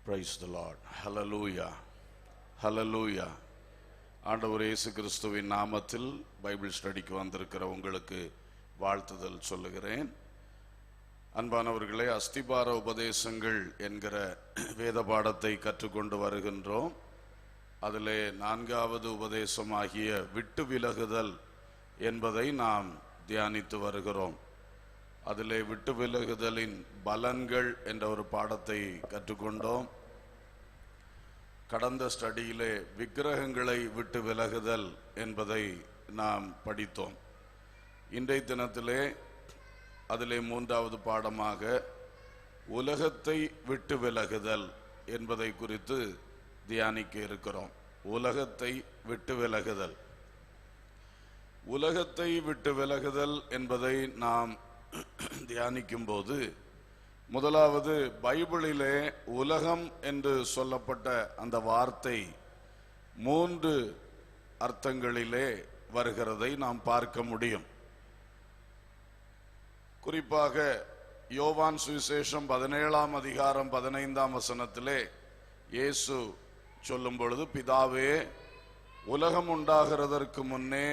Praise the Lord. Hallelujah. Hallelujah. ஆண்டவர் இயேசு கிறிஸ்துவின் நாமத்தில் பைபிள் ஸ்டடிக்கு வந்திருக்கிற உங்களுக்கு வாழ்த்துதல் சொல்லுகிறேன். அன்பானவர்களே, அஸ்திபார உபதேசங்கள் என்கிற வேத பாடத்தை கற்றுக்கொண்டு வருகின்றோம். அதிலே 4வது உபதேசமாகிய விட்டு விலகுதல் என்பதை நாம் தியானித்து வருகிறோம். அதிலே விட்டு விலகுதலின் பலன்கள் என்ற ஒரு பாடத்தை கற்றுக்கொண்டோம். கடந்த ஸ்டடியிலே விக்கிரகங்களை விட்டு விலகுதல் என்பதை நாம் படித்தோம். இன்றைய தினத்திலே அதிலே 3வது பாடமாக உலகத்தை விட்டு விலகுதல் என்பதை குறித்து தியானிக்க இருக்கிறோம். உலகத்தை விட்டு விலகுதல். உலகத்தை விட்டு விலகுதல் என்பதை நாம் தியானிக்கும் போது முதலாவது பைபிளிலே உலகம் என்று சொல்லப்பட்ட அந்த வார்த்தை 3 அர்த்தங்களிலே வருகிறதை நாம் பார்க்க முடியும். குறிப்பாக யோவான் சுவிசேஷம் 17ஆம் அதிகாரம் 15ஆம் வசனத்திலே இயேசு சொல்லும் பொழுது, பிதாவே, உலகம் உண்டாகிறதற்கு முன்னே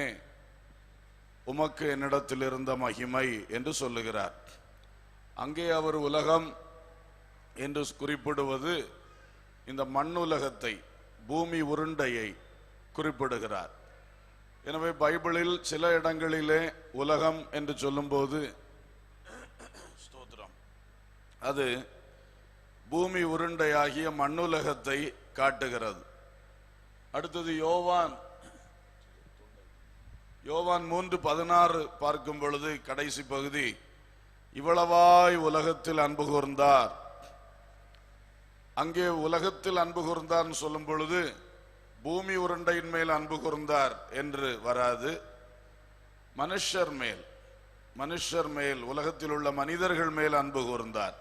உமக்கு என்னிடத்தில் இருந்த மகிமை என்று சொல்லுகிறார். அங்கே அவர் உலகம் என்று குறிப்பிடுவது இந்த மண்ணுலகத்தை, பூமி உருண்டையை குறிப்பிடுகிறார். எனவே பைபிளில் சில இடங்களிலே உலகம் என்று சொல்லும்போது அது பூமி உருண்டையாகிய மண்ணுலகத்தை காட்டுகிறது. அடுத்தது யோவான் 3:16 பார்க்கும் பொழுது கடைசி பகுதி, இவ்வளவாய் உலகத்தில் அன்பு கூர்ந்தார். அங்கே உலகத்தில் அன்பு கூர்ந்தார் சொல்லும் பொழுது பூமி உருண்டையின் மேல் அன்பு கூர்ந்தார் என்று வராது. மனுஷர் மேல் உலகத்தில் உள்ள மனிதர்கள் மேல் அன்பு கூர்ந்தார்.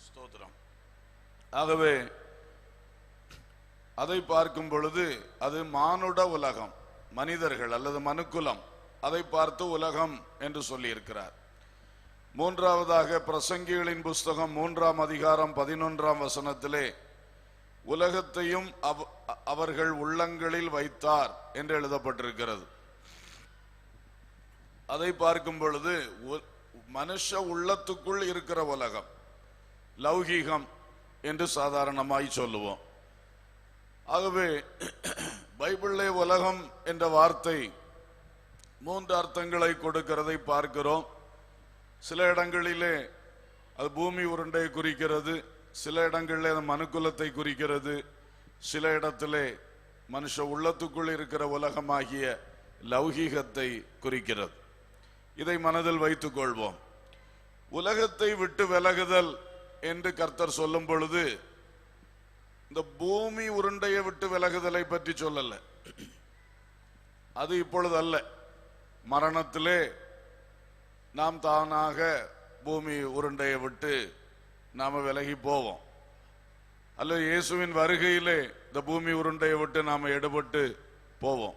ஸ்தோத்திரம். ஆகவே அதை பார்க்கும் பொழுது அது மானுட உலகம், மனிதர்கள் அல்லது மனுக்குலம், அதை பார்த்து உலகம் என்று சொல்லி இருக்கிறார். 3வதாக பிரசங்கிகளின் புஸ்தகம் 3ஆம் அதிகாரம் 11ஆம் வசனத்திலே உலகத்தையும் அவர்கள் உள்ளங்களில் வைத்தார் என்று எழுதப்பட்டிருக்கிறது. அதை பார்க்கும் பொழுது மனுஷ உள்ளத்துக்குள் இருக்கிற உலகம், லௌகீகம் என்று சாதாரணமாய் சொல்லுவோம். ஆகவே பைபிளிலே உலகம் என்ற வார்த்தை 3 அர்த்தங்களை கொடுக்கிறதை பார்க்கிறோம். சில இடங்களிலே அது பூமி உருண்டையை குறிக்கிறது, சில இடங்களிலே அது மனுக்குலத்தை குறிக்கிறது, சில இடத்திலே மனுஷ உள்ளத்துக்குள் இருக்கிற உலகமாகிய லௌகீகத்தை குறிக்கிறது. இதை மனதில் வைத்துக் கொள்வோம். உலகத்தை விட்டு விலகுதல் என்று கர்த்தர் சொல்லும் பொழுது இந்த பூமி உருண்டையை விட்டு விலகுதலை பற்றி சொல்லல. அது இப்பொழுது அல்ல. மரணத்திலே நாம் தானாக பூமி உருண்டையை விட்டு நாம விலகி போவோம், அல்லது இயேசுவின் வருகையிலே இந்த பூமி உருண்டையை விட்டு நாம எடுபட்டு போவோம்.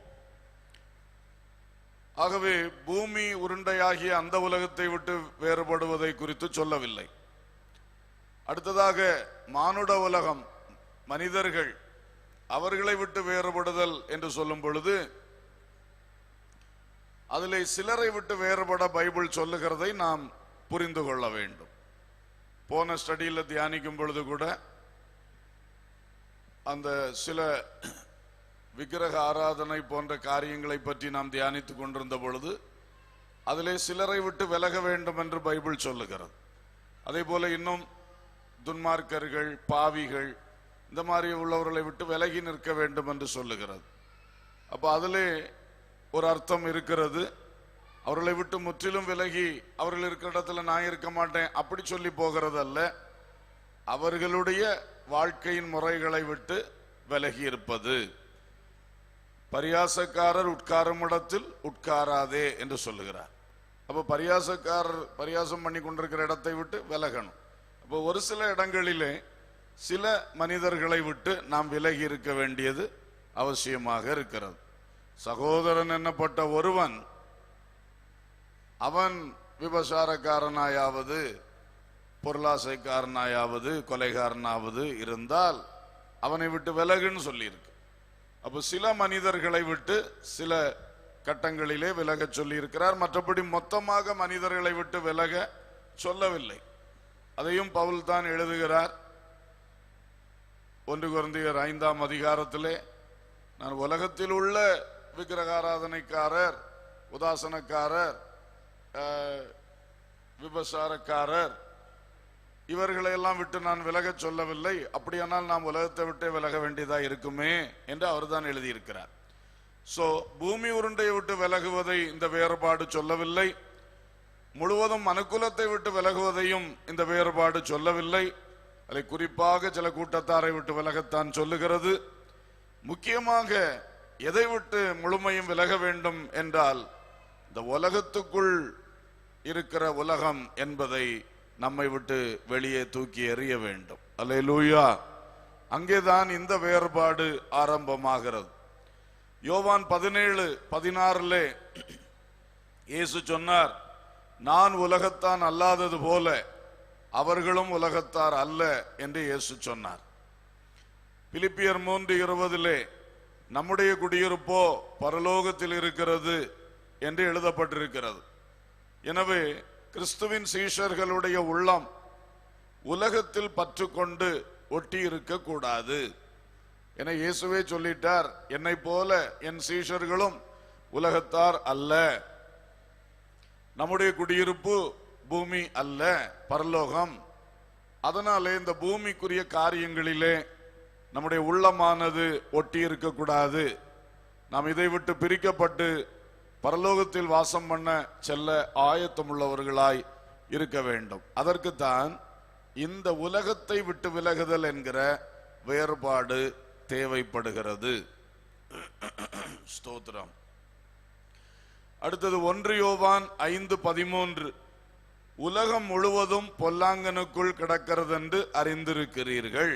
ஆகவே பூமி உருண்டையாகிய அந்த உலகத்தை விட்டு வேறுபடுவதை குறித்து சொல்லவில்லை. அடுத்ததாக மானுட உலகம், மனிதர்கள், அவர்களை விட்டு வேறுபடுதல் என்று சொல்லும் பொழுது அதிலே சிலரை விட்டு வேறுபட பைபிள் சொல்லுகிறதை நாம் புரிந்து கொள்ள வேண்டும். போன ஸ்டடியில் தியானிக்கும் பொழுது கூட அந்த சில விக்கிரக ஆராதனை போன்ற காரியங்களை பற்றி நாம் தியானித்துக் கொண்டிருந்த பொழுது அதிலே சிலரை விட்டு விலக வேண்டும் என்று பைபிள் சொல்லுகிறது. அதே போல இன்னும் துன்மார்க்கர்கள், பாவிகள், இந்த மாதிரி உள்ளவர்களை விட்டு விலகி நிற்க வேண்டும் என்று சொல்லுகிறது. அப்ப அதிலே ஒரு அர்த்தம் இருக்கிறது. அவர்களை விட்டு முற்றிலும் விலகி அவர்கள் இருக்கிற இடத்துல நான் இருக்க மாட்டேன் அப்படி சொல்லி போகிறது அல்ல. அவர்களுடைய வாழ்க்கையின் முறைகளை விட்டு விலகி இருப்பது. பரியாசக்காரர் உட்காரும் இடத்தில் உட்காராதே என்று சொல்லுகிறார். அப்ப பரியாசக்காரர் பரியாசம் பண்ணி கொண்டிருக்கிற இடத்தை விட்டு விலகணும். அப்போ ஒரு சில இடங்களிலே சில மனிதர்களை விட்டு நாம் விலகி இருக்க வேண்டியது அவசியமாக இருக்கிறது. சகோதரன் என்னப்பட்ட ஒருவன் அவன் விபசாரக்காரனாயாவது பொருளாசைக்காரனாயாவது கொலைகாரனாவது இருந்தால் அவனை விட்டு விலகுன்னு சொல்லியிருக்கு. அப்போ சில மனிதர்களை விட்டு சில கட்டங்களிலே விலக சொல்லி இருக்கிறார். மற்றபடி மொத்தமாக மனிதர்களை விட்டு விலக சொல்லவில்லை. அதையும் பவுல் தான் எழுதுகிறார். 1 கொரிந்தியர் 5ஆம் அதிகாரத்திலே, நான் உலகத்தில் உள்ள விக்கிரகாராதனைக்காரர், உதாசனக்காரர், விபசாரக்காரர் இவர்களை எல்லாம் விட்டு நான் விலக சொல்லவில்லை, அப்படியானால் நாம் உலகத்தை விட்டு விலக வேண்டியதா இருக்குமே என்று அவர் தான் எழுதியிருக்கிறார். சோ பூமி உருண்டையை விட்டு விலகுவதை இந்த வேறுபாடு சொல்லவில்லை. முழுவதும் மனுக்குலத்தை விட்டு விலகுவதையும் இந்த வேறுபாடு சொல்லவில்லை. அதை குறிப்பாக சில கூட்டத்தாரை விட்டு விலகத்தான் சொல்லுகிறது. முக்கியமாக எதை விட்டு முழுமையும் விலக வேண்டும் என்றால், இந்த உலகத்துக்குள் இருக்கிற உலகம் என்பதை நம்மை விட்டு வெளியே தூக்கி எறிய வேண்டும். அல்லேலூயா. அங்கேதான் இந்த வேறுபாடு ஆரம்பமாகிறது. யோவான் 17:16 இயேசு சொன்னார், நான் உலகத்தான் அல்லாதது போல அவர்களும் உலகத்தார் அல்ல என்று இயேசு சொன்னார். பிலிப்பியர் 3:20 நம்முடைய குடியிருப்போ பரலோகத்தில் இருக்கிறது என்று எழுதப்பட்டிருக்கிறது. எனவே கிறிஸ்துவின் சீஷர்களுடைய உள்ளம் உலகத்தில் பற்று கொண்டு ஒட்டி இருக்க கூடாது என இயேசுவே சொல்லிட்டார். என்னை போல என் சீஷர்களும் உலகத்தார் அல்ல. நம்முடைய குடியிருப்பு பூமி அல்ல, பரலோகம். அதனாலே இந்த பூமிக்குரிய காரியங்களிலே நம்முடைய உள்ளமானது ஒட்டி இருக்க கூடாது. நாம் இதை விட்டு பிரிக்கப்பட்டு பரலோகத்தில் வாசம் பண்ண செல்ல ஆயத்தமுள்ளவர்களாய் இருக்க வேண்டும். அதற்குத்தான் இந்த உலகத்தை விட்டு விலகுதல் என்கிற வேறுபாடு தேவைப்படுகிறது. ஸ்தோத்திரம். அடுத்தது 1 யோவான் 5:13 உலகம் முழுவதும் பொல்லாங்கனுக்குள் கிடக்கிறது என்று அறிந்திருக்கிறீர்கள்.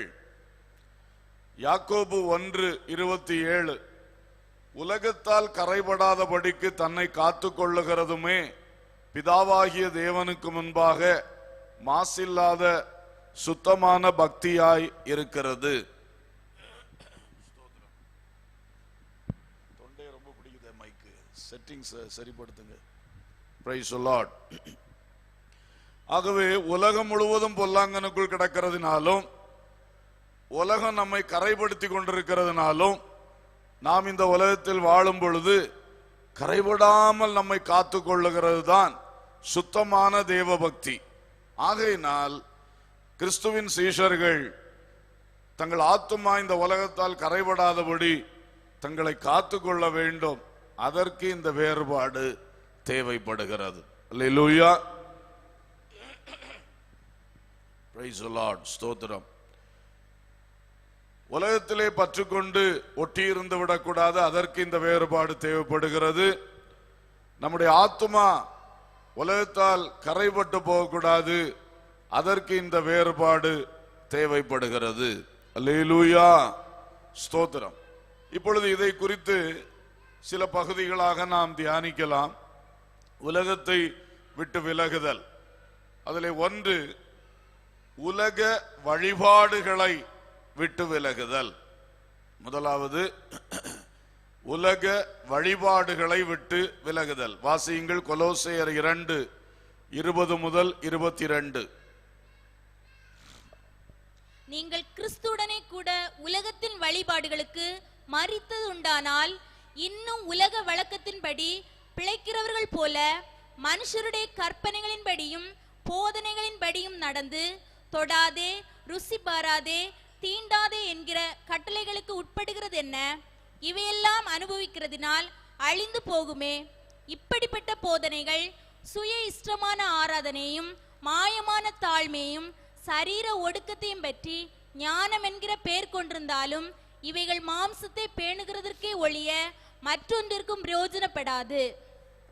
யாக்கோபு 1:27 உலகத்தால் கரைபடாதபடிக்கு தன்னை காத்து கொள்ளுகிறதுமே பிதாவாகிய தேவனுக்கு முன்பாக மாசில்லாத சுத்தமான பக்தியாய் இருக்கிறது. தொண்டை ரொம்ப பிடிக்குது, மைக்கு செட்டிங்ஸ் சரிப்படுத்துங்க. Praise the lord. ஆகவே உலகம் முழுவதும் பொல்லாங்கனுக்குள் கிடக்கிறதுனாலும் உலகம் நம்மை கரைப்படுத்தி கொண்டிருக்கிறதுனாலும் நாம் இந்த உலகத்தில் வாழும் பொழுது கரைபடாமல் நம்மை காத்து கொள்ளுகிறது தான் சுத்தமான தேவ பக்தி. ஆகையினால் கிறிஸ்துவின் சீஷர்கள் தங்கள் ஆத்துமா இந்த உலகத்தால் கரைபடாதபடி தங்களை காத்து கொள்ள வேண்டும். அதற்கு இந்த வேறுபாடு தேவைப்படுகிறது. அல்லேலூயா. Praise the lord. ஸ்தோத்திரம். உலகத்திலே பற்றுக்கொண்டு ஒட்டி இருந்து விடக்கூடாது. அதற்கு இந்த வேறுபாடு தேவைப்படுகிறது. நம்முடைய ஆத்துமா உலகத்தால் கரைபட்டு போகக்கூடாது. அதற்கு இந்த வேறுபாடு தேவைப்படுகிறது. அல்லேலூயா. ஸ்தோத்திரம். இப்பொழுது இதை குறித்து சில பகுதிகளாக நாம் தியானிக்கலாம். உலகத்தை விட்டு விலகுதல். அதிலே 1 உலக வழிபாடுகளை விட்டு விலகுதல். முதலாவது உலக வழிபாடுகளை விட்டு விலகுதல். வாசியுங்கள். கொலோசையர் 2:20-22 நீங்கள் கிறிஸ்துவுடனே கூட உலகத்தின் வழிபாடுகளுக்கு மரித்தது உண்டானால் இன்னும் உலக வழக்கத்தின்படி பிழைக்கிறவர்கள் போல மனுஷருடைய கற்பனைகளின்படியும் போதனைகளின்படியும் நடந்து தொடாதே, ருசி பாராதே, தீண்டாதே என்கிற கட்டளைகளுக்கு உட்படுகிறது என்ன? இவையெல்லாம் அனுபவிக்கிறதினால் அழிந்து போகுமே. இப்படிப்பட்ட போதனைகள் சுய இஷ்டமான ஆராதனையும் மாயமான தாழ்மையும் சரீர ஒடுக்கத்தையும் பற்றி ஞானம் என்கிற பெயர் கொண்டிருந்தாலும் இவைகள் மாம்சத்தை பேணுகிறதற்கே ஒழிய மற்றொன்றிற்கும் பிரயோஜனப்படாது.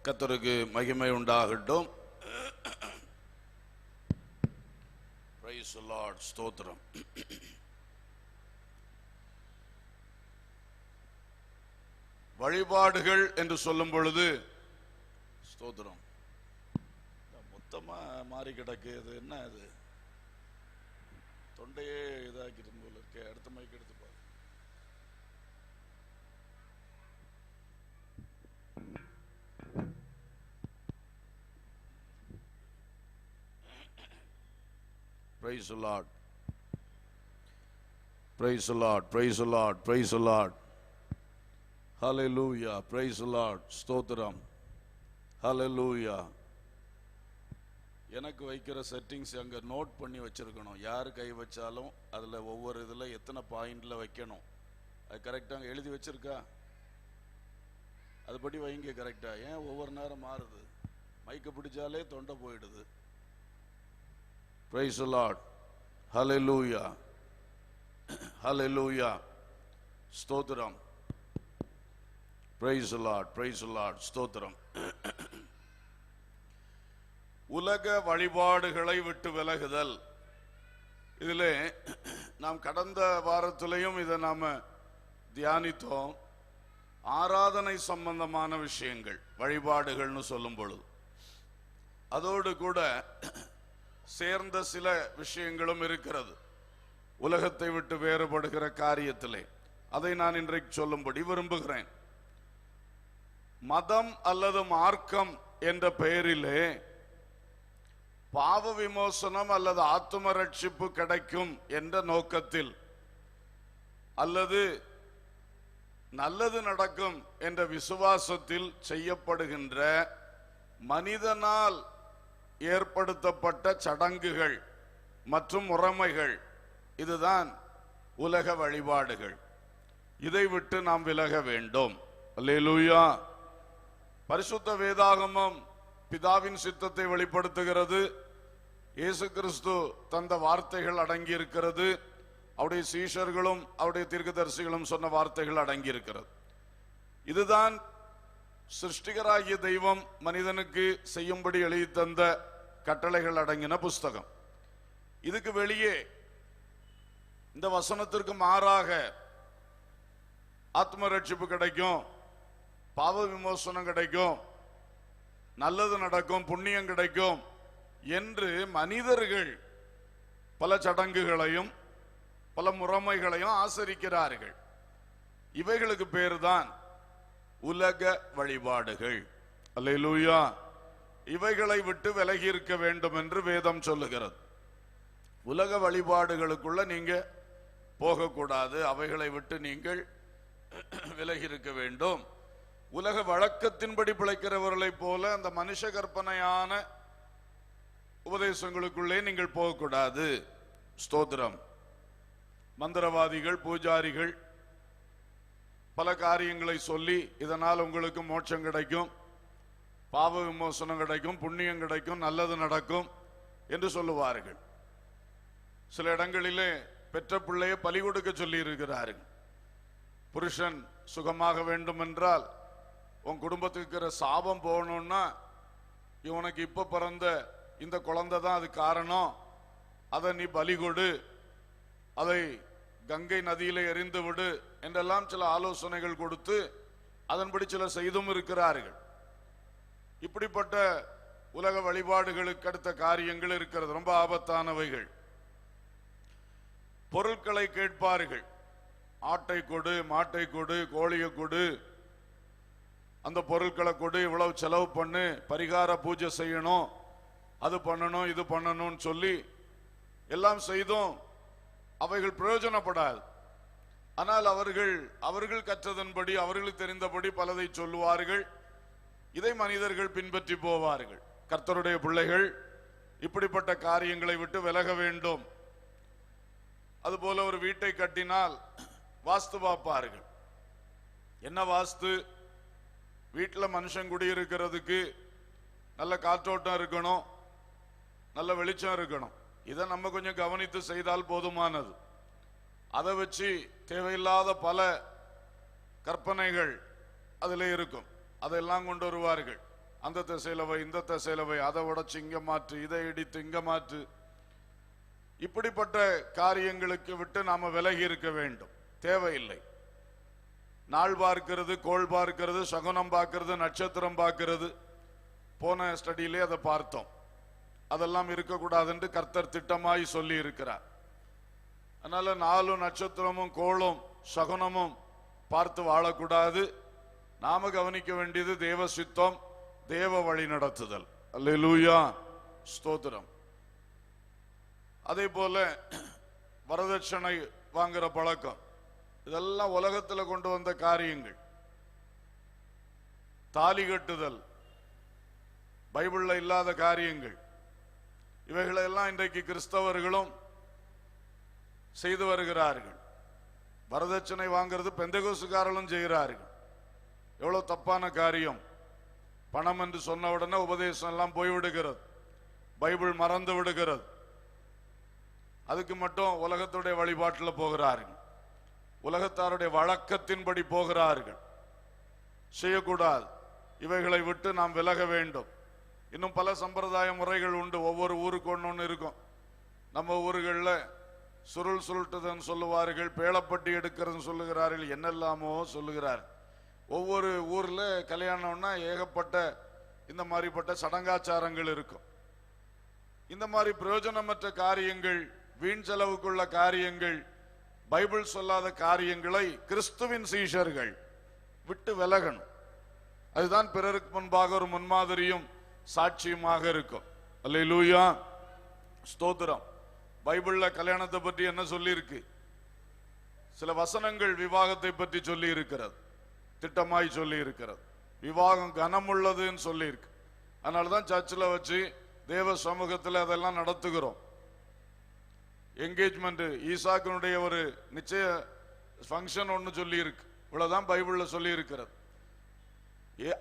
கர்த்தருக்கு மகிமை உண்டாகட்டும். Price the lord. ஸ்தோத்திரம். வழிபாடுகள் என்று சொல்லும் பொழுது ஸ்தோத்திரம் மொத்தமா மாறி கிடக்குது. என்ன அது? தொண்டையே இதாக்கிட்டு போல இருக்கே. அடுத்த மைக் எடுத்து பாரு. Praise the Lord. Praise the Lord. Praise the Lord. Praise the Lord. Hallelujah. Praise the Lord. ஸ்தோத்திரம். Hallelujah. எனக்கு வைக்கிற செட்டிங்ஸ் அங்கே நோட் பண்ணி வச்சிருக்கணும். யார் கை வச்சாலும் அதில் ஒவ்வொரு இதில் எத்தனை பாயிண்டில் வைக்கணும், அது கரெக்டாக எழுதி வச்சிருக்கா? அதுபடி வைங்க கரெக்டாக. ஏன் ஒவ்வொரு நேரம் மாறுது? மைக்கை பிடிச்சாலே தொண்டை போயிடுது. Praise the Lord. Hallelujah. Hallelujah. ஸ்தோத்திரம். Praise the Lord. Praise the Lord. ஸ்தோத்திரம். உலக வழிபாடுகளை விட்டு விலகுதல். இதிலே நாம் கடந்த வாரத்திலையும் இதை நாம தியானித்தோம். ஆராதனை சம்பந்தமான விஷயங்கள், வழிபாடுகள்னு சொல்லும் பொழுது அதோடு கூட சேர்ந்த சில விஷயங்களும் இருக்கிறது உலகத்தை விட்டு வேறுபடுகிற காரியத்திலே. அதை நான் இன்றைக்கு சொல்லும்படி விரும்புகிறேன். மதம் அல்லது மார்க்கம் என்ற பெயரிலே பாவ விமோசனம் அல்லது ஆத்தும ரட்சிப்பு கிடைக்கும் என்ற நோக்கத்தில் அல்லது நல்லது நடக்கும் என்ற விசுவாசத்தில் செய்யப்படுகின்ற மனிதனால் ஏற்படுத்தப்பட்ட சடங்குகள் மற்றும் முறைமைகள், இதுதான் உலக வழிபாடுகள். இதை விட்டு நாம் விலக வேண்டும். அல்லேலூயா. பரிசுத்த வேதாகமம் பிதாவின் சித்தத்தை வெளிப்படுத்துகிறது. இயேசு கிறிஸ்து தந்த வார்த்தைகள் அடங்கி இருக்கிறது. அவருடைய சீஷர்களும் அவருடைய தீர்க்கதரிசிகளும் சொன்ன வார்த்தைகள் அடங்கி இருக்கிறது. இதுதான் சிருஷ்டிகராகிய தெய்வம் மனிதனுக்கு செய்யும்படி எழுதி தந்த கட்டளைகள் அடங்கின புஸ்தகம். இதுக்கு வெளியே இந்த வசனத்திற்கு மாறாக ஆத்ம ரட்சிப்பு கிடைக்கும், பாவ விமோசனம் கிடைக்கும், நல்லது நடக்கும், புண்ணியம் கிடைக்கும் என்று மனிதர்கள் பல சடங்குகளையும் பல முறைமைகளையும் ஆசரிக்கிறார்கள். இவைகளுக்கு பேர் தான் உலக வழிபாடுகள். அல்லேலூயா. இவைகளை விட்டு விலகி இருக்க வேண்டும் என்று வேதம் சொல்லுகிறது. உலக வழிபாடுகளுக்குள்ள நீங்க போகக்கூடாது, அவைகளை விட்டு நீங்கள் விலகி இருக்க வேண்டும். உலக வழக்கத்தின்படி பிழைக்கிறவர்களைப் போல அந்த மனுஷ கற்பனையான உபதேசங்களுக்குள்ளே நீங்கள் போகக்கூடாது. ஸ்தோத்திரம். மந்திரவாதிகள், பூஜாரிகள் பல காரியங்களை சொல்லி இதனால் உங்களுக்கு மோட்சம் கிடைக்கும், பாவ விமோசனம் கிடைக்கும், புண்ணியம் கிடைக்கும், நல்லது நடக்கும் என்று சொல்லுவார்கள். சில இடங்களிலே பெற்ற பிள்ளையை பலி கொடுக்க சொல்லி இருக்கிறார்கள். புருஷன் சுகமாக வேண்டும் என்றால், உன் குடும்பத்துக்கு இருக்கிற சாபம் போகணும்னா இவனுக்கு இப்ப பிறந்த இந்த குழந்தை தான் அது காரணம், அதை நீ பலி கொடு, அதை கங்கை நதியிலே எறிந்து விடு என்றெல்லாம் சில ஆலோசனைகள் கொடுத்து அதன்படி சிலர் செய்தும் இருக்கிறார்கள். இப்படிப்பட்ட உலக வழிபாடுகளுக்கு அடுத்த காரியங்கள் இருக்கிறது, ரொம்ப ஆபத்தானவைகள். பொருட்களை கேட்பார்கள். ஆட்டை கொடு, மாட்டை கொடு, கோழியை கொடு, அந்த பொருட்களை கொடு, இவ்வளவு செலவு பண்ணு, பரிகார பூஜை செய்யணும், அது பண்ணணும், இது பண்ணணும்னு சொல்லி எல்லாம் செய்தும் அவைகள் பிரயோஜனப்படாது. ஆனால் அவர்கள் கற்றதன்படி அவர்களுக்கு தெரிந்தபடி பலதை சொல்லுவார்கள். இதை மனிதர்கள் பின்பற்றி போவார்கள். கர்த்தருடைய பிள்ளைகள் இப்படிப்பட்ட காரியங்களை விட்டு விலக வேண்டும். அதுபோல ஒரு வீட்டை கட்டினால் வாஸ்து பார்ப்பார்கள். என்ன வாஸ்து? வீட்டில் மனுஷன் குடியிருக்கிறதுக்கு நல்ல காற்றோட்டம் இருக்கணும், நல்ல வெளிச்சம் இருக்கணும். இதை நம்ம கொஞ்சம் கவனித்து செய்தால் போதுமானது. அதை வச்சு தேவையில்லாத பல கற்பனைகள் அதில் இருக்கும். அதெல்லாம் கொண்டு வருவார்கள். அந்த திசையில வை, இந்த திசையில வை, அதை உடைச்சு இங்க மாற்று, இதை இடித்து இங்க மாற்று. இப்படிப்பட்ட காரியங்களுக்கு விட்டு நாம விலகி இருக்க வேண்டும். தேவையில்லை. நாள் பார்க்கிறது, கோள் பார்க்கிறது, சகுனம் பார்க்கிறது, நட்சத்திரம் பார்க்கிறது, போன ஸ்டடியிலே அதை பார்த்தோம். அதெல்லாம் இருக்கக்கூடாது என்று கர்த்தர் திட்டமாய் சொல்லி இருக்கிறார். அதனால 4 நட்சத்திரமும் கோளும் சகுனமும் பார்த்து வாழக்கூடாது. நாம கவனிக்க வேண்டியது தேவ சித்தம், தேவ வழி நடத்துதல். அல்லேலூயா, ஸ்தோத்திரம். அதே போல வரதட்சணை வாங்குற பழக்கம், இதெல்லாம் உலகத்தில் கொண்டு வந்த காரியங்கள். தாலி கட்டுதல் பைபிள்ல இல்லாத காரியங்கள். இவைகளெல்லாம் இன்றைக்கு கிறிஸ்தவர்களும் செய்து வருகிறார்கள். வரதட்சணை வாங்கிறது பெந்தகோஸ்துக்காரர்களும் செய்கிறார்கள். எவ்வளவு தப்பான காரியம். பணம் என்று சொன்ன உடனே உபதேசம் எல்லாம் போய்விடுகிறது, பைபிள் மறந்து விடுகிறது. அதுக்கு மட்டும் உலகத்துடைய வழிபாட்டில் போகிறார்கள், உலகத்தாருடைய வழக்கத்தின்படி போகிறார்கள். செய்யக்கூடாது. இவைகளை விட்டு நாம் விலக வேண்டும். இன்னும் பல சம்பிரதாய முறைகள் உண்டு. ஒவ்வொரு ஊருக்கு ஒன்று இருக்கும். நம்ம ஊர்களில் சுருள் சுருட்டுதன்னு சொல்லுவார்கள், பேளப்பட்டி எடுக்கிறதுன்னு சொல்லுகிறார்கள், என்னெல்லாமோ சொல்லுகிறார். ஒவ்வொரு ஊர்ல கல்யாணம்னா ஏகப்பட்ட இந்த மாதிரிப்பட்ட சடங்காச்சாரங்கள் இருக்கும். இந்த மாதிரி பிரயோஜனமற்ற காரியங்கள், வீண் செலவுக்குள்ள காரியங்கள், பைபிள் சொல்லாத காரியங்களை கிறிஸ்துவின் சீஷர்கள் விட்டு விலகணும். அதுதான் பிறருக்கு முன்பாக ஒரு முன்மாதிரியும் சாட்சியுமாக இருக்கும். அல்லேலூயா, ஸ்தோத்திரம். பைபிள்ல கல்யாணத்தை பற்றி என்ன சொல்லி இருக்கு? சில வசனங்கள் விவாகத்தை பற்றி சொல்லி இருக்கிறது, திட்டமாய் சொல்லி இருக்கிறது. விவாகம் கனமுள்ளதுன்னு சொல்லி இருக்கு. அதனாலதான் சர்ச்சில் வச்சு தேவ சமூகத்தில் அதெல்லாம் நடத்துகிறோம். என்கேஜ்மெண்ட், ஈசாக்கினுடைய ஒரு நிச்சய ஃபங்க்ஷன் ஒன்று சொல்லி இருக்கு. இவ்வளவுதான் பைபிள்ல சொல்லி இருக்கிறது.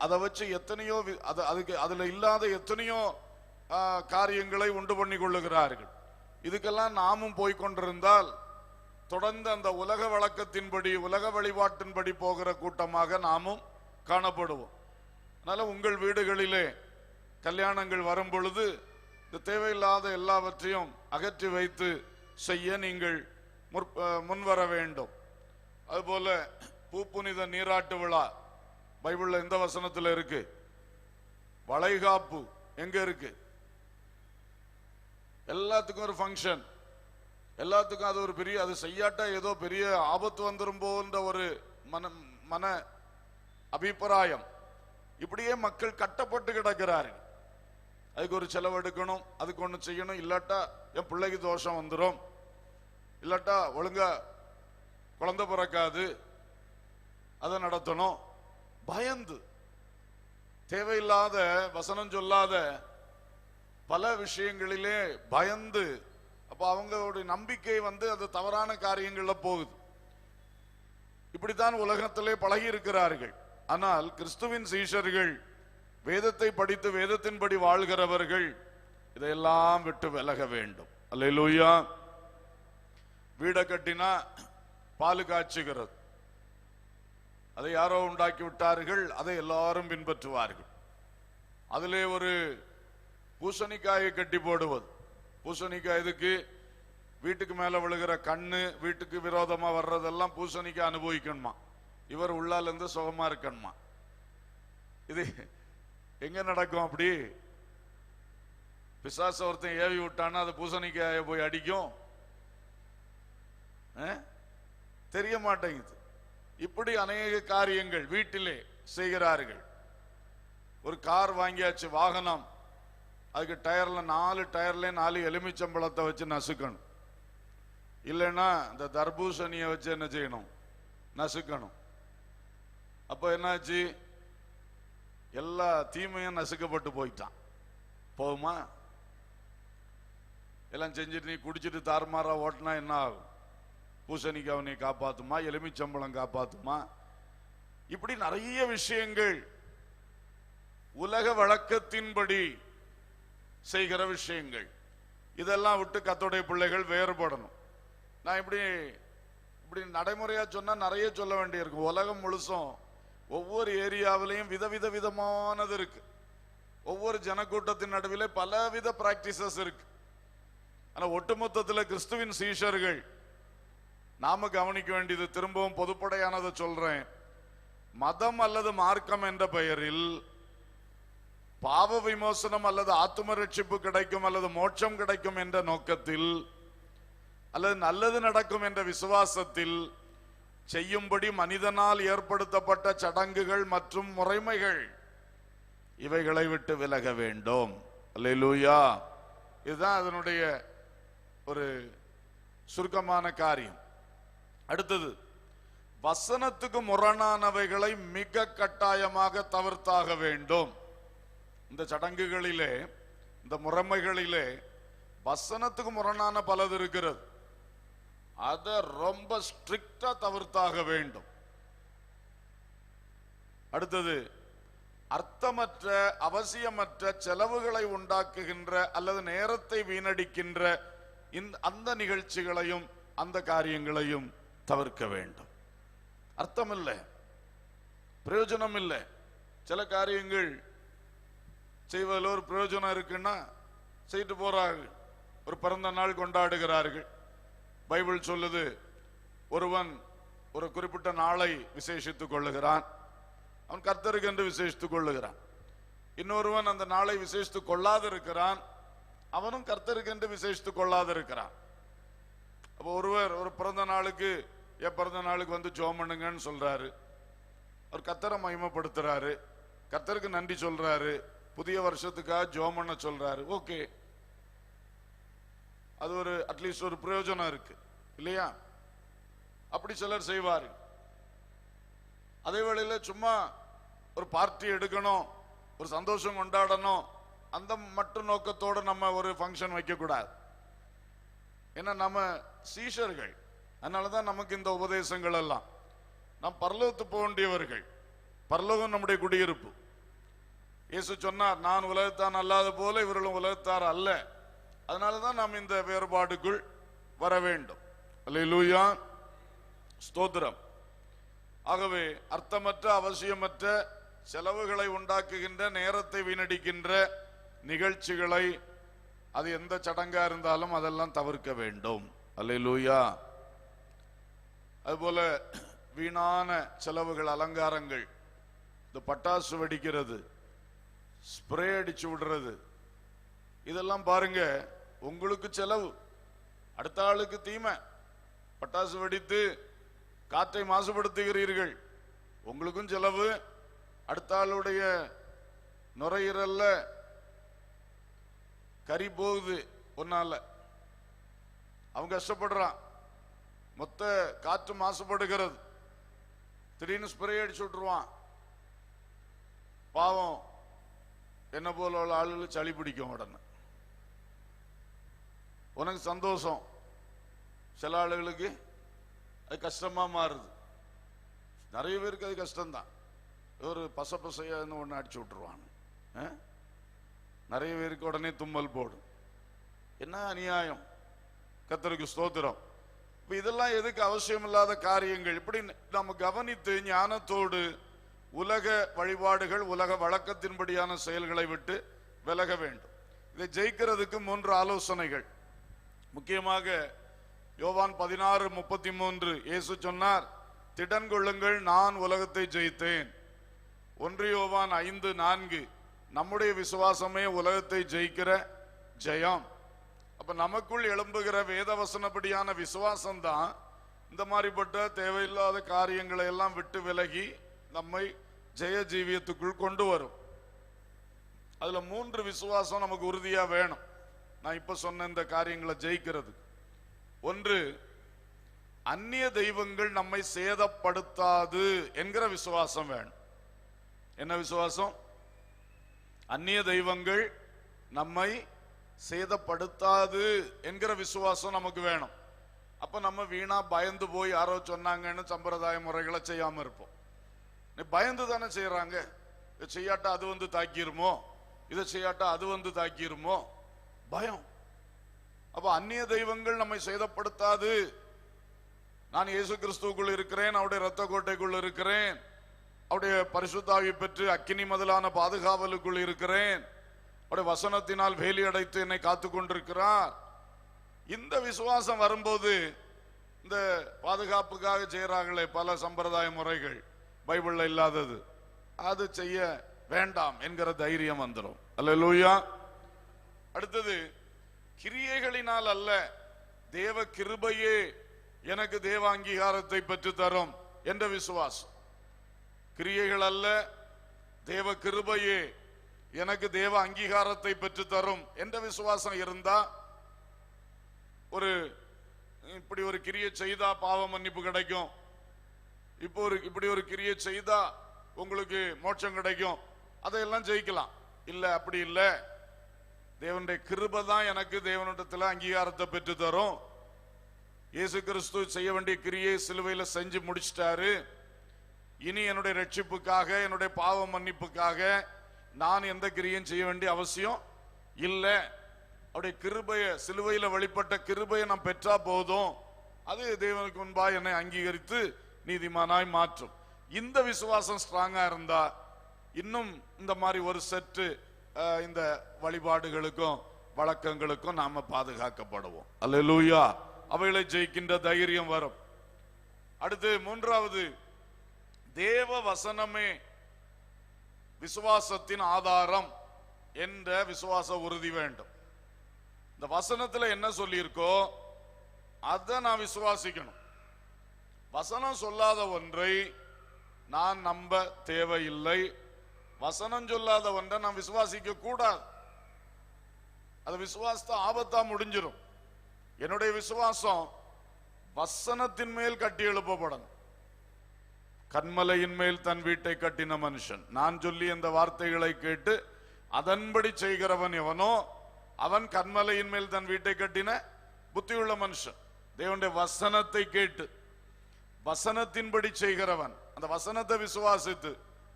அதை வச்சு எத்தனையோ அதுக்கு அதுல இல்லாத எத்தனையோ காரியங்களை உண்டு பண்ணி கொள்ளுகிறார்கள். இதுக்கெல்லாம் நாமும் போய்கொண்டிருந்தால் தொடர்ந்து அந்த உலக வழக்கத்தின்படி, உலக வழிபாட்டின்படி போகிற கூட்டமாக நாமும் காணப்படுவோம். அதனால உங்கள் வீடுகளிலே கல்யாணங்கள் வரும் பொழுது இந்த தேவையில்லாத எல்லாவற்றையும் அகற்றி வைத்து செய்ய நீங்கள் முன்வர வேண்டும். அதுபோல பூப்புனித நீராட்டு விழா பைபிள்ல எந்த வசனத்துல இருக்கு? வளைகாப்பு எங்க இருக்கு? எல்லாத்துக்கும் ஒரு ஃபங்க்ஷன், எல்லாத்துக்கும் அது ஒரு பெரிய, அது செய்யாட்டா ஏதோ பெரிய ஆபத்து வந்துரும் போன்ற ஒரு மன அபிப்பிராயம். இப்படியே மக்கள் கட்டப்பட்டு கிடக்கிறார்கள். அதுக்கு ஒரு செலவு எடுக்கணும், அதுக்கு ஒண்ணு செய்யணும், இல்லாட்டா என் பிள்ளைக்கு தோஷம் வந்துடும், இல்லாட்டா ஒழுங்கா குழந்தை பிறக்காது, அதை நடத்தணும். பயந்து தேவையில்லாத வசனம் சொல்லாத பல விஷயங்களிலே பயந்து, அப்ப அவங்களுடைய நம்பிக்கை அது தவறான காரியங்கள்ல போகுது. இப்படித்தான் உலகத்திலே பழகி இருக்கிறார்கள். ஆனால் கிறிஸ்துவின் சீஷர்கள், வேதத்தை படித்து வேதத்தின்படி வாழ்கிறவர்கள் இதையெல்லாம் விட்டு விலக வேண்டும். அல்லேலூயா. வீடை கட்டினா பால் காய்ச்சுகிறது, அதை யாரோ உண்டாக்கி விட்டார்கள், அதை எல்லாரும் பின்பற்றுவார்கள். அதிலே ஒரு பூசணிக்காயை கட்டி போடுவது. பூசணிக்காய் எதுக்கு? வீட்டுக்கு மேல விழுகிற கண்ணு, வீட்டுக்கு விரோதமா வர்றதெல்லாம் பூசணிக்காய் அனுபவிக்கணுமா, இவர் உள்ளால இருந்து சுகமா இருக்கணுமா. இது எங்க நடக்கும்? அப்படி பிசாச ஒருத்தன் ஏவி விட்டானா அது பூசணிக்காய போய் அடிக்கும்? தெரிய மாட்டேங்குது. இப்படி அநேக காரியங்கள் வீட்டிலே செய்கிறார்கள். ஒரு கார் வாங்கியாச்சு, வாகனம், அதுக்கு டயர்ல 4 டயர்ல 4 எலுமிச்சம்பழத்தை வச்சு நசுக்கணும், இல்லைன்னா இந்த தர்பூசணியை வச்சு என்ன செய்யணும்? நசுக்கணும். அப்ப என்னாச்சு? எல்லா தீமையும் நசுக்கப்பட்டு போயிட்டான். போகுமா? எல்லாம் செஞ்சுட்டு நீ குடிச்சிட்டு தாறுமாறா ஓட்டினா என்ன ஆகும்? பூசணிக்காய் நீ காப்பாத்துமா? எலுமிச்சம்பழம் காப்பாத்துமா? இப்படி நிறைய விஷயங்கள் உலக வழக்கத்தின்படி செய்கிற விஷயங்கள். இதெல்லாம் விட்டு கர்த்தருடைய பிள்ளைகள் வேறுபடணும். நான் இப்படி நடைமுறையா சொன்னா நிறைய சொல்ல வேண்டியிருக்கும். உலகம் முழுசும் ஒவ்வொரு ஏரியாவிலையும் விதமானது இருக்கு. ஒவ்வொரு ஜனக்கூட்டத்தின் நடுவில் பலவித பிராக்டிசஸ் இருக்கு. ஆனா ஒட்டுமொத்தத்தில் கிறிஸ்துவின் சீஷர்கள் நாம கவனிக்க வேண்டியது, திரும்பவும் பொதுப்படையானதை சொல்றேன், மதம் அல்லது மார்க்கம் என்ற பெயரில் பாவ விமோசனம் அல்லது ஆத்தும ரட்சிப்பு கிடைக்கும் அல்லது மோட்சம் கிடைக்கும் என்ற நோக்கத்தில் அல்லது நல்லது நடக்கும் என்ற விசுவாசத்தில் செய்யும்படி மனிதனால் ஏற்படுத்தப்பட்ட சடங்குகள் மற்றும் முறைமைகள் இவைகளை விட்டு விலக வேண்டும். அல்லேலூயா. இதுதான் அதனுடைய ஒரு சுருக்கமான காரியம். அடுத்தது, வசனத்துக்கு முரணானவைகளை மிக கட்டாயமாக தவிர்த்தாக வேண்டும். இந்த சடங்குகளிலே, இந்த முறைமைகளிலே வசனத்துக்கு முரணான பலது இருக்கிறது. அதை ரொம்ப ஸ்ட்ரிக்டா தவிர்த்தாக வேண்டும். அடுத்தது, அர்த்தமற்ற அவசியமற்ற செலவுகளை உண்டாக்குகின்ற அல்லது நேரத்தை வீணடிக்கின்ற அந்த நிகழ்ச்சிகளையும் அந்த காரியங்களையும் தவிர்க்க வேண்டும். அர்த்தம் இல்லை, பிரயோஜனம் இல்லை. சில காரியங்கள் செய்வதில் ஒரு பிரயோஜனம் இருக்குன்னா செய்து போறார்கள். ஒரு பிறந்த நாள் கொண்டாடுகிறார்கள். பைபிள் சொல்லுது, ஒருவன் ஒரு குறிப்பிட்ட நாளை விசேஷித்துக் கொள்ளுகிறான், அவன் கர்த்தருக்கு என்று விசேஷித்துக் கொள்ளுகிறான். இன்னொருவன் அந்த நாளை விசேஷித்துக் கொள்ளாதிருக்கிறான், அவனும் கர்த்தருக்கு என்று விசேஷித்துக் கொள்ளாதிருக்கிறான். அப்போ ஒருவர் ஒரு பிறந்த நாளுக்கு, என் பிறந்த நாளுக்கு வந்து ஜெபம் பண்ணுங்கன்னு சொல்றாரு. அவர் கர்த்தரை மகிமைப்படுத்துறாரு, கர்த்தருக்கு நன்றி சொல்றாரு, புதிய வருஷத்துக்காக ஜெபம் பண்ண சொல்றாரு. ஓகே, அது ஒரு அட்லீஸ்ட் ஒரு பிரயோஜனம் இருக்கு இல்லையா? அப்படி சிலர் செய்வார்கள். அதே வேளையில் சும்மா ஒரு பார்ட்டி எடுக்கணும், ஒரு சந்தோஷம் கொண்டாடணும், அந்த மட்டும் நோக்கத்தோடு நம்ம ஒரு ஃபங்க்ஷன் வைக்க கூடாது. ஏன்னா நம்ம சீஷர்கள், அதனாலதான் நமக்கு இந்த உபதேசங்கள் எல்லாம். நாம் பரலோகத்து போக வேண்டியவர்கள், பரலோகம் நம்முடைய குடியிருப்பு. இயேசு சொன்னார், நான் உலகத்தான் அல்லாத போல இவர்களும் உலகத்தார் அல்ல. அதனாலதான் நாம் இந்த வேறுபாடுக்குள் வர வேண்டும். அல்லேலூயா, ஸ்தோத்திரம். ஆகவே அர்த்தமற்ற அவசியமற்ற செலவுகளை உண்டாக்குகின்ற, நேரத்தை வீணடிக்கின்ற நிகழ்ச்சிகளை, அது எந்த சடங்கா இருந்தாலும் அதெல்லாம் தவிர்க்க வேண்டும். அல்லேலூயா. அதுபோல வீணான செலவுகள், அலங்காரங்கள், இந்த பட்டாசு வெடிக்கிறது, ஸ்ப்ரே அடிச்சு விடுறது, இதெல்லாம் பாருங்க, உங்களுக்கு செலவு, அடுத்த ஆளுக்கு தீமை. பட்டாசு வெடித்து காற்றை மாசுபடுத்துகிறீர்கள், உங்களுக்கும் செலவு, அடுத்த ஆளுடைய நுரையீரல்ல கறி போகுது, ஒன்னால அவங்க கஷ்டப்படுறான், மொத்த காற்று மாசுபடுகிறது. திடீர்னு ஸ்ப்ரே அடிச்சு விட்டுருவான், பாவம் என்ன போல உள்ள ஆளுகளுக்கு சளி பிடிக்கும். உடனே உனக்கு சந்தோஷம், சில ஆளுகளுக்கு அது கஷ்டமா மாறுது. நிறைய பேருக்கு அது கஷ்டம்தான். ஒரு பசையா ஒன்று அடிச்சு விட்டுருவாங்க. நிறைய பேருக்கு உடனே தும்மல் போடும். என்ன அநியாயம்! கர்த்தருக்கு ஸ்தோத்திரம். இப்ப இதெல்லாம் எதுக்கு அவசியம் இல்லாத காரியங்கள்? இப்படி நம்ம கவனித்து ஞானத்தோடு உலக வழிபாடுகள், உலக வழக்கத்தின்படியான செயல்களை விட்டு விலக வேண்டும். இதை ஜெயிக்கிறதுக்கு 3 ஆலோசனைகள். முக்கியமாக யோவான் 16:33 இயேசு சொன்னார், திடன் கொள்ளுங்கள், நான் உலகத்தை ஜெயித்தேன். 1 யோவான் 5:4 நம்முடைய விசுவாசமே உலகத்தை ஜெயிக்கிற ஜெயம். அப்ப நமக்குள் எழும்புகிற வேதவசனப்படியான விசுவாசம் தான் இந்த மாதிரிப்பட்ட தேவையில்லாத காரியங்களை எல்லாம் விட்டு விலகி நம்மை ஜெய ஜீவியத்துக்குள் கொண்டு வரும். அதுல 3 விசுவாசம் நமக்கு உறுதியா வேணும். நான் இப்ப சொன்ன இந்த காரியங்களை ஜெயிக்கிறது. 1, அந்நிய தெய்வங்கள் நம்மை சேதப்படுத்தாது என்கிற விசுவாசம் வேணும். என்ன விசுவாசம்? அந்நிய தெய்வங்கள் நம்மை சேதப்படுத்தாது என்கிற விசுவாசம் நமக்கு வேணும். அப்ப நம்ம வீணா பயந்து போய் யாரோ சொன்னாங்கன்னு சம்பிரதாய முறைகளை செய்யாம இருப்போம். பயந்து தானே செய்யறாங்க. இதை செய்யாட்டா அது வந்து தாக்கிருமோ, இதை செய்யாட்டா அது வந்து தாக்கிருமோ, பயம். அப்ப அந்நிய தெய்வங்கள் நம்மை சேதப்படுத்தாது. நான் இயேசு கிறிஸ்துவுக்குள் இருக்கிறேன், அவருடைய இரத்த கோட்டைக்குள் இருக்கிறேன், அவருடைய பரிசுத்தாவி பெற்று அக்கினி முதலான பாதுகாவலுக்குள் இருக்கிறேன், அவருடைய வசனத்தினால் வேலி அடைத்து என்னை காத்து கொண்டிருக்கிறார். இந்த விசுவாசம் வரும்போது இந்த பாதுகாப்புக்காக செய்யறாங்களே பல சம்பிரதாய முறைகள், பைபிள்ல இல்லாதது, அது செய்ய வேண்டாம் என்கிற தைரியம் வந்துடும். அல்லேலூயா. அடுத்தது, கிரியைகளினால் அல்ல தேவ கிருபையே எனக்கு தேவ அங்கீகாரத்தை பெற்று தரும் என்ற விசுவாசம். கிரியைகள் அல்ல, தேவ கிருபையே எனக்கு தேவ அங்கீகாரத்தை பெற்று தரும் என்ற விசுவாசம் இருந்தா, இப்படி ஒரு கிரியை செய்தா பாவ மன்னிப்பு கிடைக்கும், இப்படி ஒரு கிரியை செய்தா உங்களுக்கு மோட்சம் கிடைக்கும், அதையெல்லாம் ஜெயிக்கலாம். இல்ல, அப்படி இல்ல. தேவனுடைய கிருபை தான் எனக்கு தேவனிடத்துல அங்கீகாரத்தை பெற்று தரும். இயேசு கிறிஸ்து செய்ய வேண்டிய கிரியை சிலுவையில செஞ்சு முடிச்சிட்டாரு. இனி என்னுடைய ரட்சிப்புக்காக, என்னுடைய பாவ மன்னிப்புக்காக நான் எந்த கிரியும் செய்ய வேண்டிய அவசியம் இல்ல. அவருடைய கிருபைய, சிலுவையில வெளிப்பட்ட கிருபையை நான் பெற்றா போதும், அது தேவனுக்கு முன்பா என்னை அங்கீகரித்து நீதிமானாய் மாற்றும். இந்த விசுவாசம் ஸ்ட்ராங்கா இருந்தா இன்னும் இந்த மாதிரி ஒரு செட்டு இந்த வழிபாடுகளுக்கும் வழக்கங்களுக்கும் நாம பாதுகாக்கப்படுவோம். அல்லேலூயா. அவைகளை ஜெயிக்கின்ற தைரியம் வரும். அடுத்து மூன்றாவது, தேவ வசனமே விசுவாசத்தின் ஆதாரம் என்ற விசுவாச உறுதி வேண்டும். இந்த வசனத்துல என்ன சொல்லியிருக்கோ அதை நான் விசுவாசிக்கணும். வசனம் சொல்லாத ஒன்றை நான் நம்ப தேவையில்லை. வசனம் சொல்லாத ஒன்றை நான் விசுவாசிக்க கூடாது. அது விசுவாசத்தை ஆபத்தா முடிஞ்சிடும். என்னுடைய விசுவாசம் வசனத்தின் மேல் கட்டி எழுப்பப்படணும். கன்மலையின் மேல் தன் வீட்டை கட்டின மனுஷன், நான் சொல்லி இந்த வார்த்தைகளை கேட்டு அதன்படி செய்கிறவன் எவனோ அவன் கன்மலையின் மேல் தன் வீட்டை கட்டின புத்தியுள்ள மனுஷன். தேவனுடைய வசனத்தை கேட்டு வசனத்தின்படி செய்கிறவன், அந்த வசனத்தை விசுவாசித்து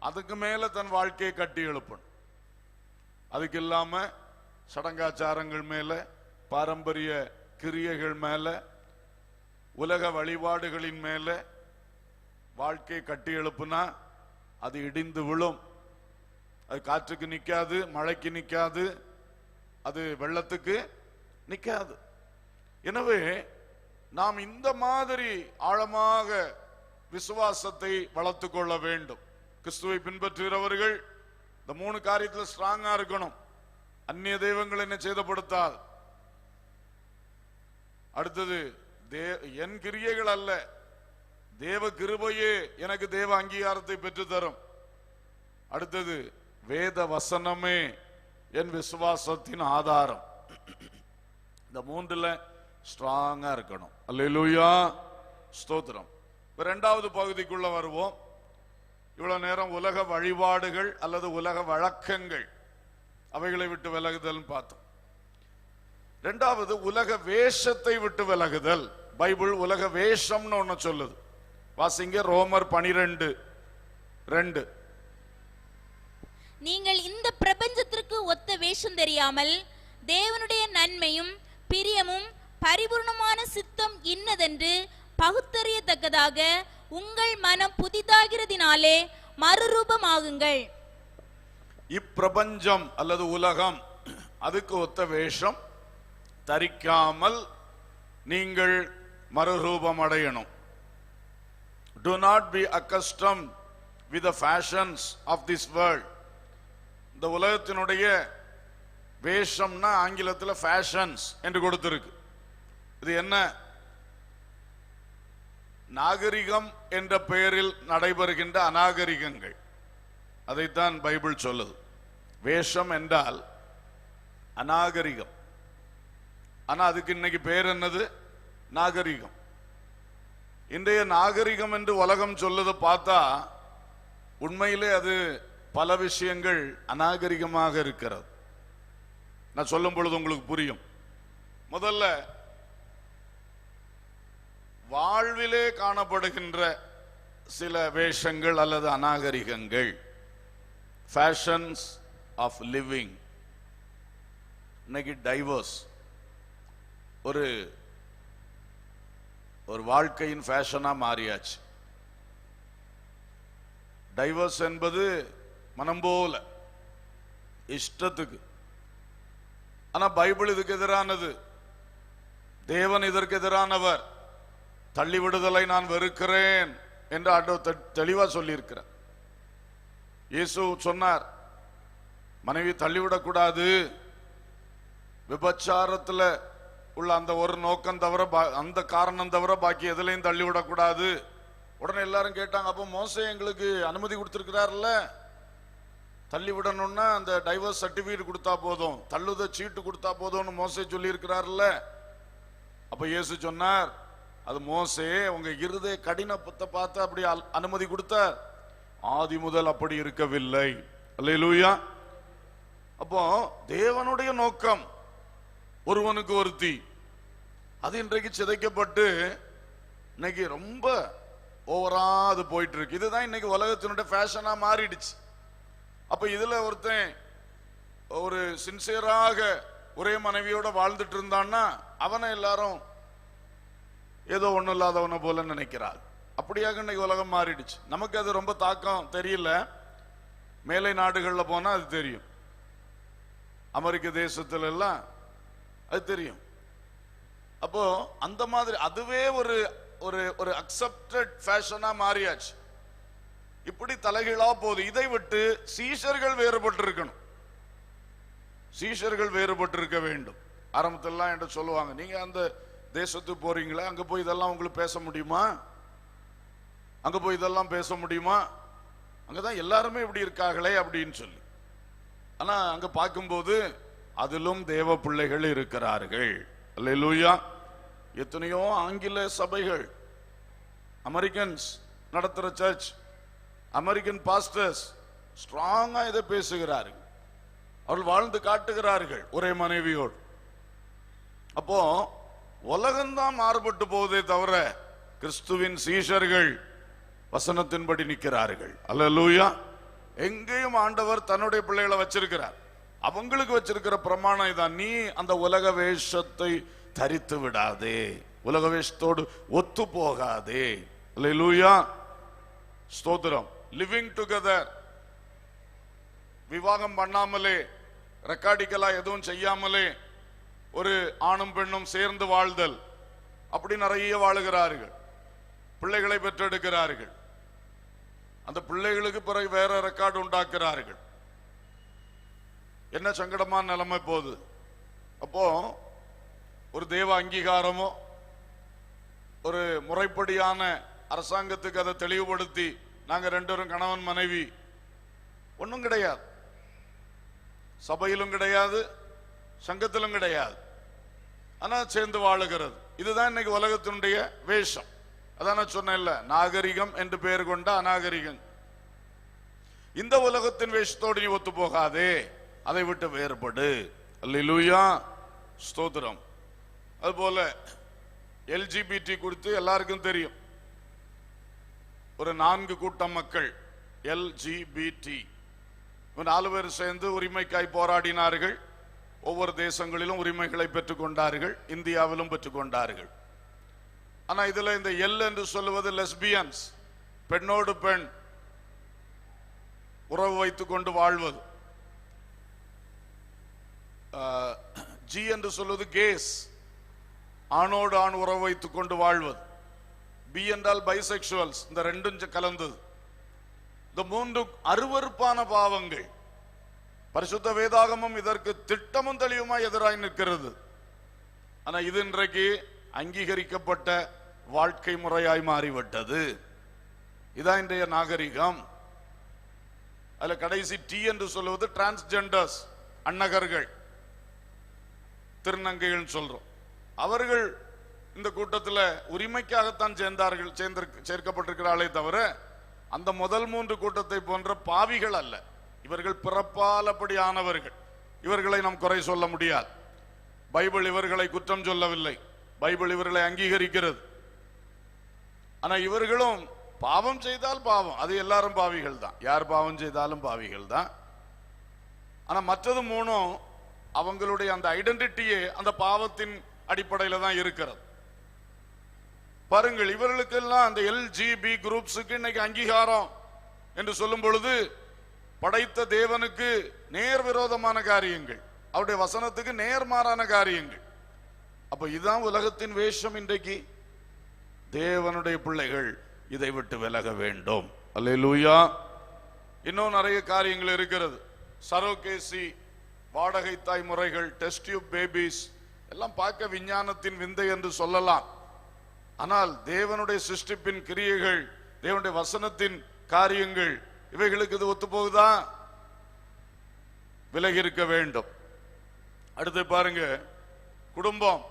அதுக்கு மேல தன் வாழ்க்கையை கட்டி எழுப்பணும். அதுக்கு இல்லாம சடங்காச்சாரங்கள் மேல, பாரம்பரிய கிரியைகள் மேல, உலக வழிபாடுகளின் மேல வாழ்க்கை கட்டி எழுப்புனா அது இடிந்து விழும். அது காற்றுக்கு நிக்காது, மழைக்கு நிக்காது, அது வெள்ளத்துக்கு நிக்காது. எனவே நாம் இந்த மாதிரி ஆழமாக விசுவாசத்தை வளர்த்து கொள்ள வேண்டும். கிறிஸ்துவை பின்பற்றுகிறவர்கள் இந்த 3 காரியத்தில் ஸ்ட்ராங்கா இருக்கணும். அந்நிய தெய்வங்கள் என்ன சேதப்படுத்தாது. அடுத்தது, என் கிரியைகள் அல்ல, தேவ கிருபையே எனக்கு தேவ அங்கீகாரத்தை பெற்று தரும். அடுத்தது, வேத வசனமே என் விசுவாசத்தின் ஆதாரம். இந்த 3ல ஸ்ட்ராங்கா இருக்கணும். அல்லேலூயா, ஸ்தோத்திரம். இரண்டாவது பகுதிக்குள்ள வருவோம். இவ்வளவு நேரம் உலக வழிபாடுகள் அல்லது உலக வழக்கங்கள் அவைகளை விட்டு விலகுதல் பார்த்தோம். இரண்டாவது, உலக வேஷத்தை விட்டு விலகுதல். பைபிள் உலக வேஷம்னு ஒண்ணு சொல்லுது. வாசிங்க ரோமர் 12:2. நீங்கள் இந்த பிரபஞ்சத்திற்கு ஒத்த வேஷம் தெரியாமல் தேவனுடைய நன்மையும் பிரியமும் பரிபூர்ணமான சித்தம் இன்னதென்று பகுத்தறியத்தக்கதாக உங்கள் மனம் புதிதாகிறதினாலே மறுரூபமாகுங்கள். இப்பிரபஞ்சம் அல்லது உலகம், அதுக்கு ஒத்த வேஷம் தரிக்காமல் நீங்கள் மறுரூபம் அடையணும். Do not be accustomed with the fashions of this world. இந்த உலகத்தினுடைய வேஷம்னா ஆங்கிலத்தில் ஃபேஷன்ஸ் என்று கொடுத்திருக்கு. இது என்ன? நாகரிகம் என்ற பெயரில் நடைபெறுகின்ற அநாகரிகங்கள். அதைத்தான் பைபிள் சொல்லுது. வேஷம் என்றால் அநாகரிகம். ஆனா அதுக்கு இன்னைக்கு பேர் என்னது? நாகரிகம். இன்றைய நாகரிகம் என்று உலகம் சொல்லுது பார்த்தா உண்மையிலே அது பல விஷயங்கள் அநாகரிகமாக இருக்கிறது. நான் சொல்லும் பொழுது உங்களுக்கு புரியும். முதல்ல, வாழ்விலே காணப்படுகின்ற சில வேஷங்கள் அல்லது அநாகரிகங்கள், ஃபேஷன்ஸ் ஆஃப் லிவிங். இன்னைக்கு டைவர்ஸ் ஒரு வாழ்க்கையின் ஃபேஷனா மாறியாச்சு. டைவர்ஸ் என்பது மனம் போல இஷ்டத்துக்கு. ஆனா பைபிள் இதுக்கு எதிரானது. தேவன் இதற்கு எதிரானவர். தள்ளிவிடுதலை நான் வெறுக்கிறேன் என்று ஆண்டவர் தெளிவா சொல்லியிருக்கிறார். இயேசு சொன்னார், மனைவி தள்ளிவிடக்கூடாது, விபச்சாரத்துல உள்ள அந்த ஒரு நோக்கம் தவிர, அந்த காரணம் தவிர பாக்கி எதுலையும் தள்ளி விடக்கூடாது. உடனே எல்லாரும் கேட்டாங்க, அப்போ மோசே எங்களுக்கு அனுமதி கொடுத்திருக்கிறார்ல, தள்ளி விடணும்னா அந்த டைவர்ஸ் சர்டிபிகேட் கொடுத்தா போதும், தள்ளுத சீட்டு கொடுத்தா போதும்னு மோசே சொல்லி இருக்கிறார்ல. அப்ப இயேசு சொன்னார், அது மோசே உங்க இருதய கடினத்தை பார்த்து அப்படி அனுமதி கொடுத்தார், ஆதி முதல் அப்படி இருக்கவில்லை. அல்லேலூயா. அப்போ தேவனுடைய நோக்கம் ஒருவனுக்கு ஒருத்தி, அது இன்றைக்கு சிதைக்கப்பட்டு இன்னைக்கு ரொம்ப ஓவரா அது போயிட்டு இருக்கு. இதுதான் இன்னைக்கு உலகத்தினுடைய ஃபேஷனா மாறிடுச்சு. அப்ப இதுல ஒருத்தன் ஒரு சின்சியராக ஒரே மனைவியோட வாழ்ந்துட்டு இருந்தான்னா அவனை எல்லாரும் ஏதோ ஒண்ணு இல்லாதவனை போல நினைக்கிறார். அப்படியாக இன்னைக்கு உலகம் மாறிடுச்சு. நமக்கு அது ரொம்ப தாக்கம் தெரியல, மேலை நாடுகள்ல போனா அது தெரியும், அமெரிக்க தேசத்துல எல்லாம் அது தெரியும். அப்போ அந்த மாதிரி அதுவே ஒரு ஒரு ஒரு அக்செப்டட் ஃபேஷனா மாறியாச்சு. இப்படி தலைகீழா போகுது. இதை விட்டு சீஷர்கள் வேறுபட்டு இருக்கணும், சீஷர்கள் வேறுபட்டு இருக்க வேண்டும். ஆரம்பத்திலாம் என்கிட்ட சொல்லுவாங்க, நீங்க அந்த தேசத்துக்கு போறீங்களா, அங்க போய் இதெல்லாம் உங்களுக்கு பேச முடியுமா, அங்க போய் இதெல்லாம் பேச முடியுமா, அங்கதான் எல்லாருமே இப்படி இருக்காங்களே அப்படின்னு சொல்லி. ஆனா அங்க பார்க்கும்போது அதிலும் தேவ பிள்ளைகள் இருக்கிறார்கள். அல்லேலூயா. எத்தனையோ ஆங்கில சபைகள், அமெரிக்கன்ஸ் நடத்துற சர்ச், அமெரிக்கன் பாஸ்டர்ஸ் ஸ்ட்ராங்கா இதை பேசுகிறார்கள், அவர்கள் வாழ்ந்து காட்டுகிறார்கள் ஒரே மனைவியோடு. அப்போ உலகம்தான் மாறுபட்டு போவதே தவிர கிறிஸ்துவின் சீஷர்கள் வசனத்தின்படி நிற்கிறார்கள். அல்லேலூயா. எங்கேயும் ஆண்டவர் தன்னுடைய பிள்ளைகளை வச்சிருக்கிறார். அவங்களுக்கு வச்சிருக்கிற பிரமாணம் இதான், நீ அந்த உலக வேஷத்தை தரித்து விடாதே, உலக வேஷத்தோடு ஒத்து போகாதே. அல்லேலூயா. ஸ்தோத்திரம். லிவிங் டுகெதர், விவாகம் பண்ணாமலே, ரெக்கார்டிக்கலா எதுவும் செய்யாமலே ஒரு ஆணும் பெண்ணும் சேர்ந்து வாழ்தல், அப்படி நிறைய வாழுகிறார்கள், பிள்ளைகளை பெற்றெடுக்கிறார்கள். அந்த பிள்ளைகளுக்கு பிறகு வேற ரெக்கார்டு உண்டாக்குறார்கள். என்ன சங்கடமான நிலைமை போகுது. அப்போ ஒரு தேவ அங்கீகாரமோ ஒரு முறைப்படியான அரசாங்கத்துக்கு அதை தெளிவுபடுத்தி நாங்க ரெண்டு பேரும் கணவன் மனைவி ஒன்றும் கிடையாது, சபையிலும் கிடையாது, சங்கத்திலும் கிடையாது. ஆனா சேர்ந்து வாழுகிறது. இதுதான் இன்னைக்கு உலகத்தினுடைய வேஷம். அதான் நான் சொன்னேன்ல, நாகரிகம் என்று பெயர் கொண்ட அநாகரிகம். இந்த உலகத்தின் வேஷத்தோடு நீ ஒத்து போகாதே, அதை விட்டு வேறுபடு. அல்லேலூயா. ஸ்தோத்திரம். அதுபோல எல்ஜிபிடி குறித்து எல்லாருக்கும் தெரியும். ஒரு 4 கூட்டம் மக்கள் எல்ஜிபிடி, 4 பேர் சேர்ந்து உரிமைக்காய் போராடினார்கள். ஒவ்வொரு தேசங்களிலும் உரிமைகளை பெற்றுக் கொண்டார்கள், இந்தியாவிலும் பெற்றுக் கொண்டார்கள். ஆனா இதுல இந்த எல் என்று சொல்லுவது லெஸ்பியன்ஸ், பெண்ணோடு பெண் உறவு வைத்துக் கொண்டு வாழ்வது. ஜி என்று சொல்வது கேஸ், ஆணோடு ஆண் உறவு வைத்துக் கொண்டு வாழ்வது. பி என்றால் பைசெக்சுவல்ஸ், இந்த ரெண்டும் கலந்தது. இந்த 3 அருவருப்பான பாவங்கள். பரிசுத்த வேதாகமம் இதற்கு திட்டமும் தெளிவுமா எதிராய் நிற்கிறது. ஆனா இது இன்றைக்கு அங்கீகரிக்கப்பட்ட வாழ்க்கை முறையாய் மாறிவிட்டது. இதான் இன்றைய நாகரிகம். அதுல கடைசி டி என்று சொல்லுவது டிரான்ஸ்ஜெண்டர்ஸ், அன்னகர்கள், திருநங்கைகள் சொல்றோம். அவர்கள் இந்த கூட்டத்தில் உரிமைக்காகத்தான் சேர்க்கப்பட்டிருக்கிறார்களே தவிர அந்த முதல் 3 கூட்டத்தை போன்ற பாவிகள் அல்ல. இவர்கள் பிறப்பால் அப்படியானவர்கள். இவர்களை நாம் குறை சொல்ல முடியாது. பைபிள் இவர்களை குற்றம் சொல்லவில்லை, பைபிள் இவர்களை அங்கீகரிக்கிறது. ஆனா இவர்களும் பாவம் செய்தால் பாவம், அது எல்லாரும் பாவிகள் தான், யார் பாவம் செய்தாலும் பாவிகள் தான். ஆனா மற்றது 3 அவங்களுடைய அந்த ஐடென்டிட்டியே அந்த பாவத்தின் அடிப்படையில் தான் இருக்கிறது. பாருங்கள், இவர்களுக்கெல்லாம் அந்த எல்ஜிபி குரூப்ஸுக்கு இன்னைக்கு அங்கீகாரம் என்று சொல்லும் பொழுது படைத்த தேவனுக்கு நேர் விரோதமான காரியங்கள், அவருடைய வசனத்துக்கு நேர்மாறான காரியங்கள். அப்ப இதுதான் உலகத்தின் வேஷம். இன்றைக்கு தேவனுடைய பிள்ளைகள் இதை விட்டு விலக வேண்டும். அல்லேலூயா. இன்னும் நிறைய காரியங்கள் இருக்கிறது. சரோகேசி, வாடகை தாய் முறைகள், டெஸ்ட் டியூப் பேபிஸ், எல்லாம் பார்க்க விஞ்ஞானத்தின் விந்தை என்று சொல்லலாம். ஆனால் தேவனுடைய சிருஷ்டிப்பின் கிரியைகள், தேவனுடைய வசனத்தின் காரியங்கள், இவைகளுக்கு இது ஒத்து போகுதா? விலகி இருக்க வேண்டும். அடுத்து பாருங்க, குடும்பம்.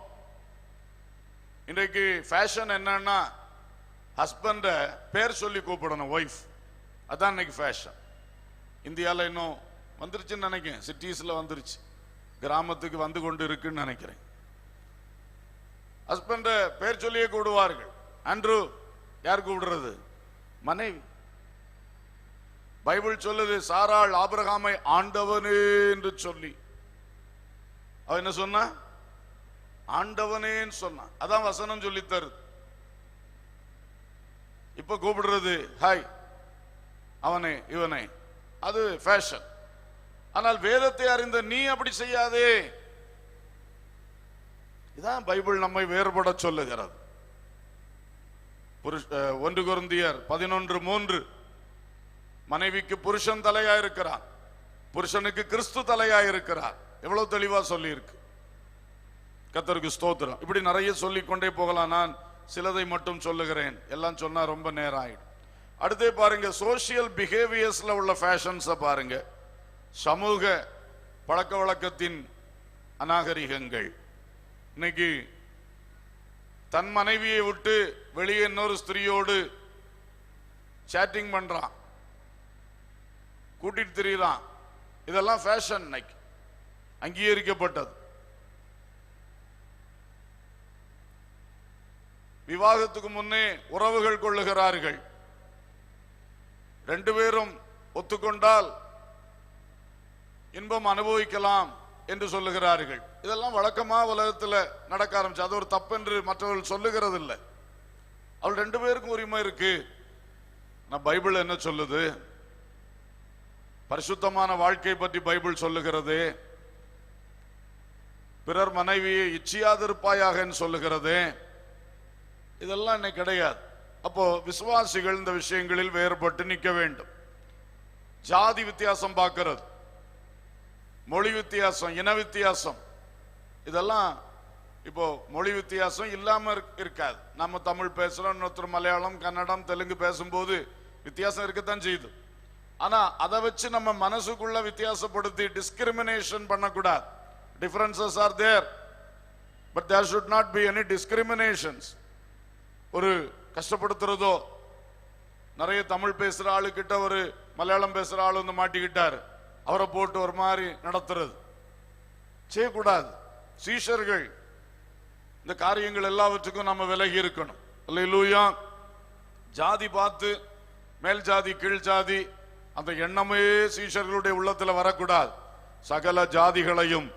இன்றைக்கு ஃபேஷன் என்னன்னா, ஹஸ்பண்ட பேர் சொல்லி கூப்பிடணும், ஒய்ஃப். அதான் இன்னைக்கு ஃபேஷன். இந்தியாவில் இன்னும் வந்துருச்சுன்னு நினைக்கிறேன், சிட்டிஸ்ல வந்துருச்சு, கிராமத்துக்கு வந்து கொண்டு இருக்குன்னு நினைக்கிறேன். ஹஸ்பண்ட பேர் சொல்லியே கூடுவார்கள். ஆண்ட்ரூ, யார் கூப்பிடுறது? மனைவி. பைபிள் சொல்லுது, சாராள் ஆபிரகாமை ஆண்டவனே என்று சொல்லி, அவ என்ன சொன்னா? ஆண்டவனேன்னு சொன்னா. அதான் வசனம் சொல்லி தருது. இப்ப கூப்பிடுறது ஹாய், அவனே, இவனே, அது ஃபேஷன். ஆனால் வேதத்தை அறிந்த நீ அப்படி செய்யாதே. இதான் பைபிள் நம்மை வேறுபட சொல்லுகிறது. 1 கொரிந்தியர் 11:3, மனைவிக்கு புருஷன் தலையா இருக்கிறார், புருஷனுக்கு கிறிஸ்து தலையா இருக்கிறார். எவ்வளவு தெளிவா சொல்லி இருக்கு. கர்த்தருக்கு ஸ்தோத்திரம். இப்படி நிறைய சொல்லிக் கொண்டே போகலாம். நான் சிலதை மட்டும் சொல்லுகிறேன், எல்லாம் சொன்னா ரொம்ப நேரம் ஆயிடும். அடுத்தே பாருங்க, சோசியல் பிஹேவியர்ஸ்ல உள்ள ஃபேஷன்ஸ் பாருங்க. சமூக பழக்க வழக்கத்தின் அநாகரிகங்கள். இன்னைக்கு தன் மனைவியை விட்டு வெளியே இன்னொரு ஸ்திரியோடு சேட்டிங் பண்றான், கூட்டிட்டு திரியலாம். இதெல்லாம் ஃபேஷன், இன்னைக்கு அங்கீகரிக்கப்பட்டது. விவாகத்துக்கு முன்னே உறவுகள் கொள்ளுகிறார்கள். 2 பேரும் ஒத்துக்கொண்டால் இன்பம் அனுபவிக்கலாம் என்று சொல்லுகிறார்கள். இதெல்லாம் வழக்கமா உலகத்தில் நடக்க ஆரம்பிச்சு. அது ஒரு தப்பென்று மற்றவர்கள் சொல்லுகிறது இல்லை. அவள் 2 பேருக்கும் உரிமை இருக்கு. நான் பைபிள் என்ன சொல்லுது? பரிசுத்தமான வாழ்க்கை பற்றி பைபிள் சொல்லுகிறது. பிறர் மனைவியை இச்சியாதிருப்பாயாக சொல்லுகிறது. இதெல்லாம் இன்னைக்கு கிடையாது. அப்போ விசுவாசிகள் இந்த விஷயங்களில் வேறுபட்டு நிற்க வேண்டும். ஜாதி வித்தியாசம் பார்க்கிறது, மொழி வித்தியாசம், இன வித்தியாசம், இதெல்லாம் இப்போ மொழி வித்தியாசம் இல்லாம இருக்காது. நம்ம தமிழ் பேசுறோம், இன்னொருத்தர் மலையாளம், கன்னடம், தெலுங்கு பேசும்போது வித்தியாசம் இருக்கத்தான் செய்யுது. ஆனா அதை வச்சு நம்ம மனசுக்குள்ள வித்தியாசப்படுத்தி டிஸ்கிரிமினேஷன் பண்ணக்கூடாது. Differences are there, but there should not be any discriminations. ஒரு கஷ்டப்படுத்துறதோ, நிறைய தமிழ் பேசுற ஆளுக்கிட்ட ஒரு மலையாளம் பேசுற ஆளு வந்து மாட்டிக்கிட்டாரு, அவரை போட்டு ஒரு மாதிரி நடத்துறது செய்யக்கூடாது. சீஷர்கள் இந்த காரியங்கள் எல்லாவற்றுக்கும் நம்ம விலகி இருக்கணும். அல்லேலூயா. ஜாதி பார்த்து மேல் ஜாதி கீழ் ஜாதி அந்த எண்ணமே சீஷர்களுடைய உள்ளத்துல வரக்கூடாது. சகல ஜாதிகளையும்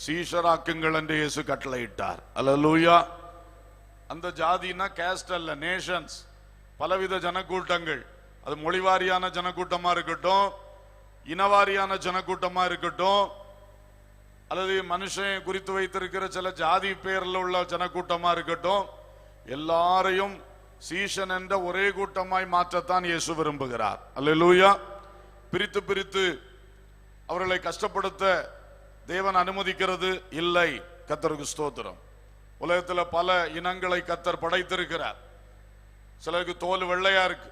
சீஷராக்குங்கள் என்று இயேசு கட்டளையிட்டார். அல்லேலூயா. அந்த ஜாதினா கேஸ்ட் அல்ல, நேஷன்ஸ், பலவித ஜனக்கூட்டங்கள். அது மொழிவாரியான ஜனக்கூட்டமா இருக்கட்டும், இனவாரியான ஜனக்கூட்டமா இருக்கட்டும், அல்லது மனுஷன் குறித்து வைத்திருக்கிற சில ஜாதி பெயர்ல உள்ள ஜனக்கூட்டமா இருக்கட்டும், எல்லாரையும் சீஷன் என்ற ஒரே கூட்டமாய் மாற்றத்தான் இயேசு விரும்புகிறார். அல்லேலூயா. பிரித்து பிரித்து அவர்களை கஷ்டப்படுத்த தேவன் அனுமதிக்கிறது இல்லை. கர்த்தருக்கு ஸ்தோத்திரம். உலகத்தில் பல இனங்களை கர்த்தர் படைத்திருக்கிறார். சிலருக்கு தோல் வெள்ளையா இருக்கு,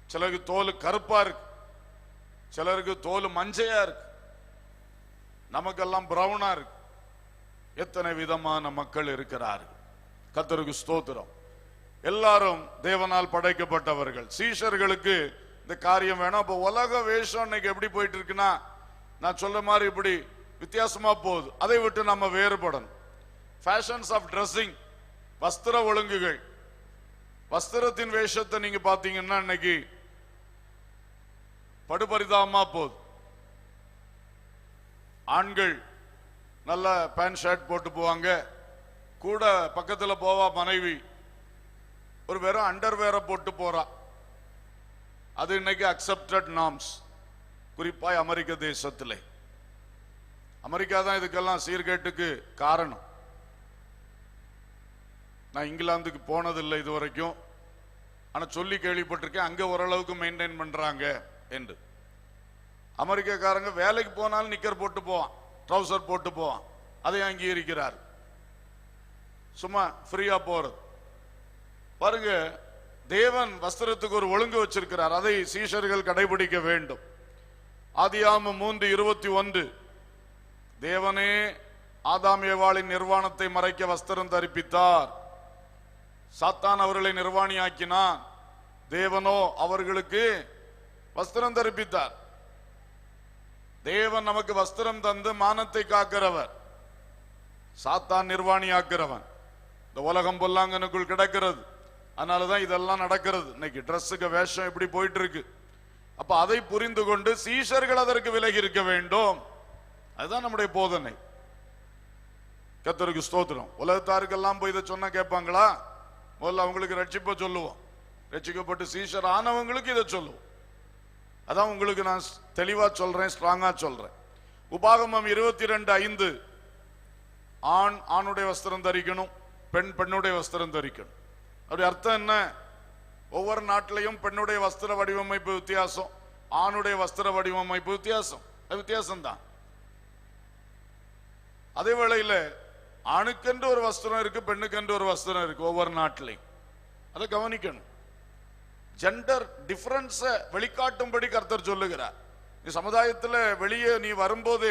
சிலருக்கு தோல் கருப்பா இருக்கு, சிலருக்கு தோல் மஞ்சையா இருக்கு, நமக்கெல்லாம் பிரவுனா இருக்கு. எத்தனை விதமான மக்கள் இருக்கிறார்கள். கர்த்தருக்கு ஸ்தோத்திரம். எல்லாரும் தேவனால் படைக்கப்பட்டவர்கள். சீஷர்களுக்கு இந்த காரியம் வேணும். அப்ப உலக வேஷம் இன்னைக்கு எப்படி போயிட்டு இருக்குன்னா, நான் சொல்ற மாதிரி இப்படி வித்தியாசமா போகுது. அதை விட்டு நம்ம வேறுபடணும். ஃபேஷன்ஸ் ஆஃப் ட்ரெஸ்ஸிங், வஸ்திர ஒழுங்குகள், வஸ்திரத்தின் வேஷத்தை நீங்க பாத்தீங்கன்னா இன்னைக்கு படுபரிதாபமா போகுது. ஆண்கள் நல்ல பேண்ட் ஷர்ட் போட்டு போவாங்க, கூட பக்கத்துல போவா மனைவி ஒரு வெறும் அண்டர்வேரை போட்டு போறா. அது இன்னைக்கு அக்செப்டட் நார்ம்ஸ். குறிப்பாய் அமெரிக்க தேசத்திலே. அமெரிக்கா தான் இதுக்கெல்லாம் சீர்கேட்டுக்கு காரணம். நான் இங்கிலாந்துக்கு போனதில்லை இது வரைக்கும், ஆனா சொல்லி கேள்விப்பட்டிருக்கேன் அங்க ஓரளவுக்கு மெயின்டைன் பண்றாங்க என்று. அமெரிக்காக்காரங்க வேலைக்கு போனாலும் நிக்கர் போட்டு போவான், ட்ரௌசர் போட்டு போவான், அதை அங்கீகரிக்கிறார். சும்மா ஃப்ரீயா போறது. பாருங்க, தேவன் வஸ்திரத்துக்கு ஒரு ஒழுங்கு வச்சிருக்கிறார். அதை சீஷர்கள் கடைபிடிக்க வேண்டும். ஆதியாகமம் 3:21, தேவனே ஆதாம் ஏவாளின் நிர்வாணத்தை மறைக்க வஸ்திரம் தரிப்பித்தார். சாத்தான் அவர்களை நிர்வாணியாக்கினான், தேவனோ அவர்களுக்கு வஸ்திரம் தரிப்பித்தார். தேவன் நமக்கு வஸ்திரம் தந்து மானத்தை காக்கிறவர், சாத்தான் நிர்வாணியாக்கிறவன். இந்த உலகம் பொல்லாங்கனுக்குள் கிடக்கிறது, அதனாலதான் இதெல்லாம் நடக்கிறது. இன்னைக்கு டிரெஸ்ஸுக்கு வேஷம் எப்படி போயிட்டு இருக்கு. அப்ப அதை புரிந்து கொண்டு சீஷர்கள் அதற்கு விலகி இருக்க வேண்டும். அதுதான் நம்முடைய போதனை. கர்த்தருக்கு ஸ்தோத்திரம். உலகத்தாருக்கெல்லாம் போய் இதை சொன்னா கேட்பாங்களா? முதல்ல அவங்களுக்கு ரட்சிப்பை சொல்லுவோம். ரட்சிக்கப்பட்டு சீஷர் ஆனவங்களுக்கு இதை சொல்லுவோம். அதான் உங்களுக்கு நான் தெளிவா சொல்றேன், ஸ்ட்ராங்கா சொல்றேன். உபாகமம் 22:5, ஆண் ஆணுடைய வஸ்திரம் தரிக்கணும், பெண் பெண்ணுடைய வஸ்திரம் தரிக்கணும். அப்படி அர்த்தம் என்ன? ஒவ்வொரு நாட்டிலையும் பெண்ணுடைய வஸ்திர வடிவமைப்பு வித்தியாசம், ஆணுடைய வஸ்திர வடிவமைப்பு வித்தியாசம். அது வித்தியாசம்தான். அதே வேளையில் ஆணுக்கென்று ஒரு வஸ்திரம் இருக்கு, பெண்ணுக்கென்று ஒரு வஸ்திரம் இருக்கு ஒவ்வொரு நாட்டிலையும். அதை கவனிக்கணும். ஜெண்டர் டிஃபரன்ஸ வெளிக்காட்டும்படி கர்த்தர் சொல்லுகிறார். நீ சமுதாயத்தில் வெளியே நீ வரும்போது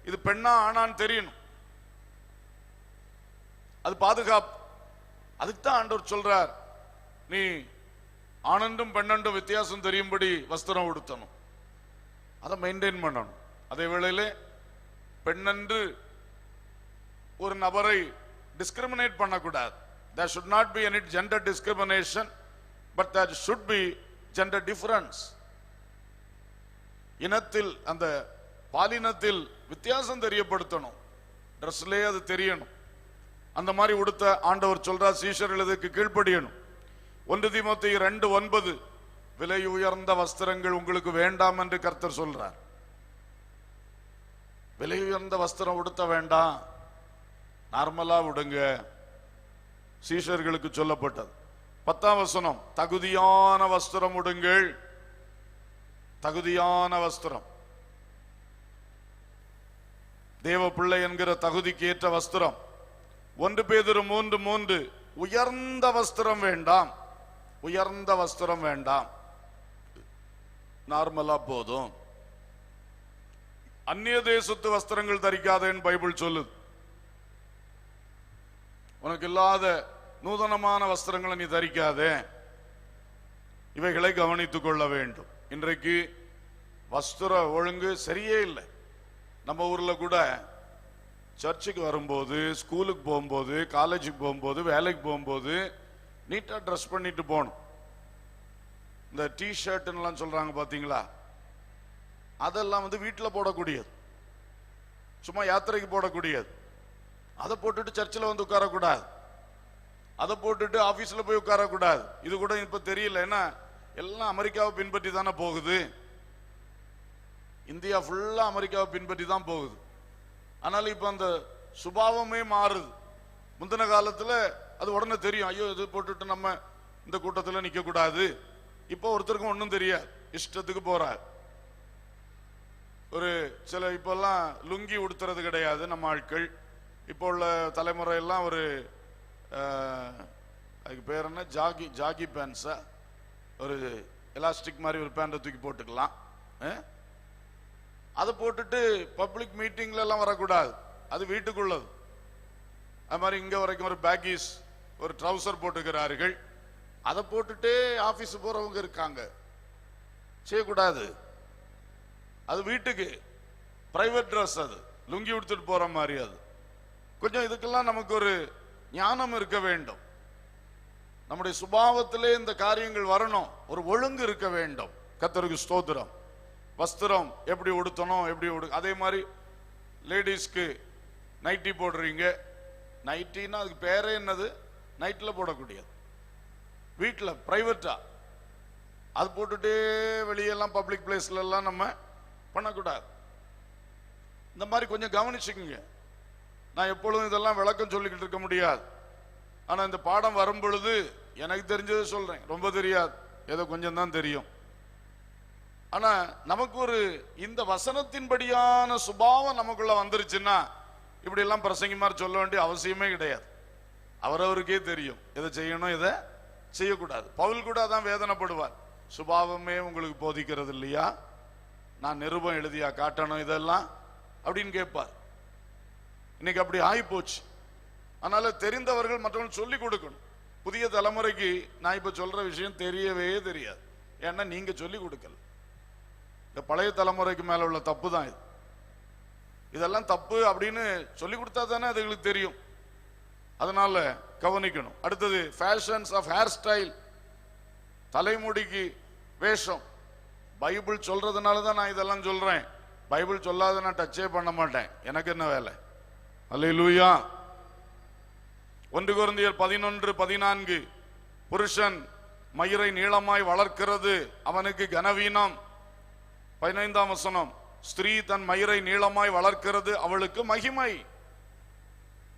இது பெண்ணா ஆனான்னு தெரியணும். அது பாதுகாப்பு. அதுக்கு தான் ஆண்டவர் சொல்றார், நீ ஆணண்டும் பெண்ணண்டும் வித்தியாசம் தெரியும்படி வஸ்திரம் உடுத்தணும். அதை மெயின்டைன் பண்ணணும். அதே வேளையிலே பெண்ணென்று ஒரு நபரை டிஸ்கிரிமினேட் பண்ணக்கூடாது. There should not be any gender discrimination, but there should be gender difference. இனத்தில், அந்த பாலினத்தில் வித்தியாசம் தெரியப்படுத்தணும். ட்ரெஸ்லே அது தெரியணும். அந்த மாதிரி உடுத்த ஆண்டவர் சொல்றார். சீஷர்கள் இதுக்கு கீழ்ப்படியணும். 1 தீமோத்தேயு 2:9, விலை உயர்ந்த வஸ்திரங்கள் உங்களுக்கு வேண்டாம் என்று கர்த்தர் சொல்றார். விலை உயர்ந்த வஸ்திரம் உடுத்த வேண்டாம், நார்மலா விடுங்க. சீஷர்களுக்கு சொல்லப்பட்டது. 10ஆம் வசனம், தகுதியான வஸ்திரம் உடுங்கள். தகுதியான வஸ்திரம், தேவ பிள்ளை என்கிற தகுதிக்கு ஏற்ற வஸ்திரம். 1 பேதுரு 3:3, உயர்ந்த வஸ்திரம் வேண்டாம். உயர்ந்த வஸ்திரம் வேண்டாம், நார்மலா போதும். அந்நிய தேசத்து வஸ்திரங்கள் தரிக்காதேன்னு பைபிள் சொல்லுது. உனக்கு இல்லாத நூதனமான வஸ்திரங்களை நீ தரிக்காதே. இவைகளை கவனித்துக் கொள்ள வேண்டும். இன்றைக்கு வஸ்திர ஒழுங்கு சரியே இல்லை. நம்ம ஊர்ல கூட சர்ச்சுக்கு வரும்போது, ஸ்கூலுக்கு போகும்போது, காலேஜுக்கு போகும்போது, வேலைக்கு போகும்போது நீட்டா ட்ரெஸ் பண்ணிட்டு போகணும். இந்த டிஷர்ட்லாம் சொல்றாங்க பாத்தீங்களா, அதெல்லாம் வீட்டில் போடக்கூடியது, சும்மா யாத்திரைக்கு போடக்கூடியது. அதை போட்டுட்டு சர்ச்சில் உட்காரக்கூடாது. அதை போட்டுட்டு ஆபீஸ்ல போய் உட்காரக்கூடாது. இது கூட இப்ப தெரியல, ஏன்னா எல்லாம் அமெரிக்காவை பின்பற்றி தானே போகுது. இந்தியா ஃபுல்லா அமெரிக்காவை பின்பற்றி தான் போகுது. அதனால இப்ப அந்த சுபாவமே மாறுது. முந்தின காலத்துல அது உடனே தெரியும், ஐயோ இது போட்டுட்டு நம்ம இந்த கூட்டத்தில் நிக்க கூடாது. இப்போ ஒருத்தருக்கும் ஒன்றும் தெரியாது, இஷ்டத்துக்கு போறாரு. ஒரு சில இப்பெல்லாம் லுங்கி உடுத்துறது கிடையாது நம்ம ஆட்கள். இப்போ உள்ள தலைமுறை எல்லாம் ஒரு அதுக்கு பேர் என்ன, ஜாகி பேண்ட்ஸா, ஒரு எலாஸ்டிக் மாதிரி ஒரு பேண்டை தூக்கி போட்டுக்கலாம். அதை போட்டுட்டு பப்ளிக் மீட்டிங்ல எல்லாம் வரக்கூடாது, அது வீட்டுக்குள்ளது. அது மாதிரி இங்க வரைக்கும் ஒரு பேக்கீஸ், ஒரு ட்ரவுசர் போட்டுக்கிறார்கள். அதை போட்டுட்டே ஆபீஸ் போறவங்க இருக்காங்க. செய்யக்கூடாது, அது வீட்டுக்கு பிரைவேட் ட்ரெஸ். அது லுங்கி உடுத்துட்டு போற மாதிரி. அது கொஞ்சம் இதுக்கெல்லாம் நமக்கு ஒரு ஞானம் இருக்க வேண்டும். நம்முடைய சுபாவத்திலே இந்த காரியங்கள் வரணும், ஒரு ஒழுங்கு இருக்க வேண்டும். கர்த்தருக்கு ஸ்தோத்திரம். வஸ்திரம் எப்படி உடுத்தணும், எப்படி அதே மாதிரி லேடிஸ்க்கு நைட்டி போடுறீங்க. நைட்டின்னா அதுக்கு பேரே என்னது, நைட்டில் போடக்கூடியது. வீட்டில் பிரைவேட்டா அது போட்டுட்டே வெளியெல்லாம் பப்ளிக் பிளேஸ்ல எல்லாம் நம்ம பண்ணக்கூடாது. இந்த மாதிரி கொஞ்சம் கவனிச்சுக்குங்க. நான் எப்பொழுதும் இதெல்லாம் விளக்கம் சொல்லிக்கிட்டு இருக்க முடியாது. ஆனா இந்த பாடம் வரும் பொழுது எனக்கு தெரிஞ்சதை சொல்றேன், ரொம்ப தெரியாது, ஏதோ கொஞ்சம் தான் தெரியும். ஆனா நமக்கு ஒரு இந்த வசனத்தின்படியான சுபாவம் நமக்குள்ள வந்துருச்சுன்னா இப்படி எல்லாம் பிரசங்கி மாதிரி சொல்ல வேண்டிய அவசியமே கிடையாது. அவரவருக்கே தெரியும் எதை செய்யணும் எதை செய்யக்கூடாது. பவுல் கூட அதான் வேதனைப்படுவார். சுபாவமே உங்களுக்கு போதிக்கிறது இல்லையா, நான் நிருபம் எழுதியா காட்டணும் இதெல்லாம் அப்படின்னு கேட்பார். இன்னைக்கு அப்படி ஆகி போச்சு. அதனால தெரிந்தவர்கள் மற்றவங்களுக்கு சொல்லிக் கொடுக்கணும். புதிய தலைமுறைக்கு நான் இப்ப சொல்ற விஷயம் தெரியவே தெரியாது, ஏன்னா நீங்க சொல்லிக் கொடுக்கல. இந்த பழைய தலைமுறைக்கு மேல உள்ள தப்பு தான் இது. இதெல்லாம் தப்பு அப்படின்னு சொல்லிக் கொடுத்தா தானே அதுங்களுக்கு தெரியும். அதனால கவனிக்கணும். அடுத்தது ஃபேஷன்ஸ் ஆஃப் ஹேர் ஸ்டைல், தலைமுடிக்கு வேஷம். பைபிள் சொல்றதுனால தான் நான் இதெல்லாம் சொல்றேன். பைபிள் சொல்லாத நான் டச்சே பண்ண மாட்டேன், எனக்கு என்ன வேலை. அல்லேலூயா. 1 கொரிந்தியர் 11:14, புருஷன் மயிரை நீளமாய் வளர்க்கிறது அவனுக்கு கனவீனம். 15ஆம் வசனம், ஸ்திரீ தன் மயிரை நீளமாய் வளர்க்கிறது அவளுக்கு மகிமை.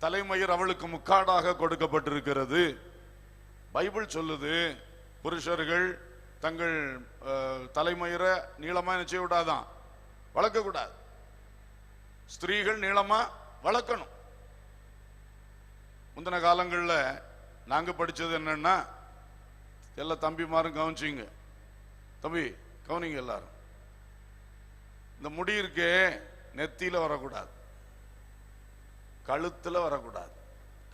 தலைமயிர் அவளுக்கு முக்காடாக கொடுக்கப்பட்டிருக்கிறது. பைபிள் சொல்லுது புருஷர்கள் தங்கள் தலைமயிரை நீளமா செய்ய விடாதான், வளர்க்க கூடாது. ஸ்திரீகள் நீளமா வளர்க்கணும். முந்தின காலங்களில் நாங்க படிச்சது என்னன்னா, எல்லா தம்பிமாரும் கவனிச்சிங்க, தம்பி கவனிங்க எல்லாரும், இந்த முடி இருக்கே நெத்தியில வரக்கூடாது, கழுத்துல வரக்கூடாது,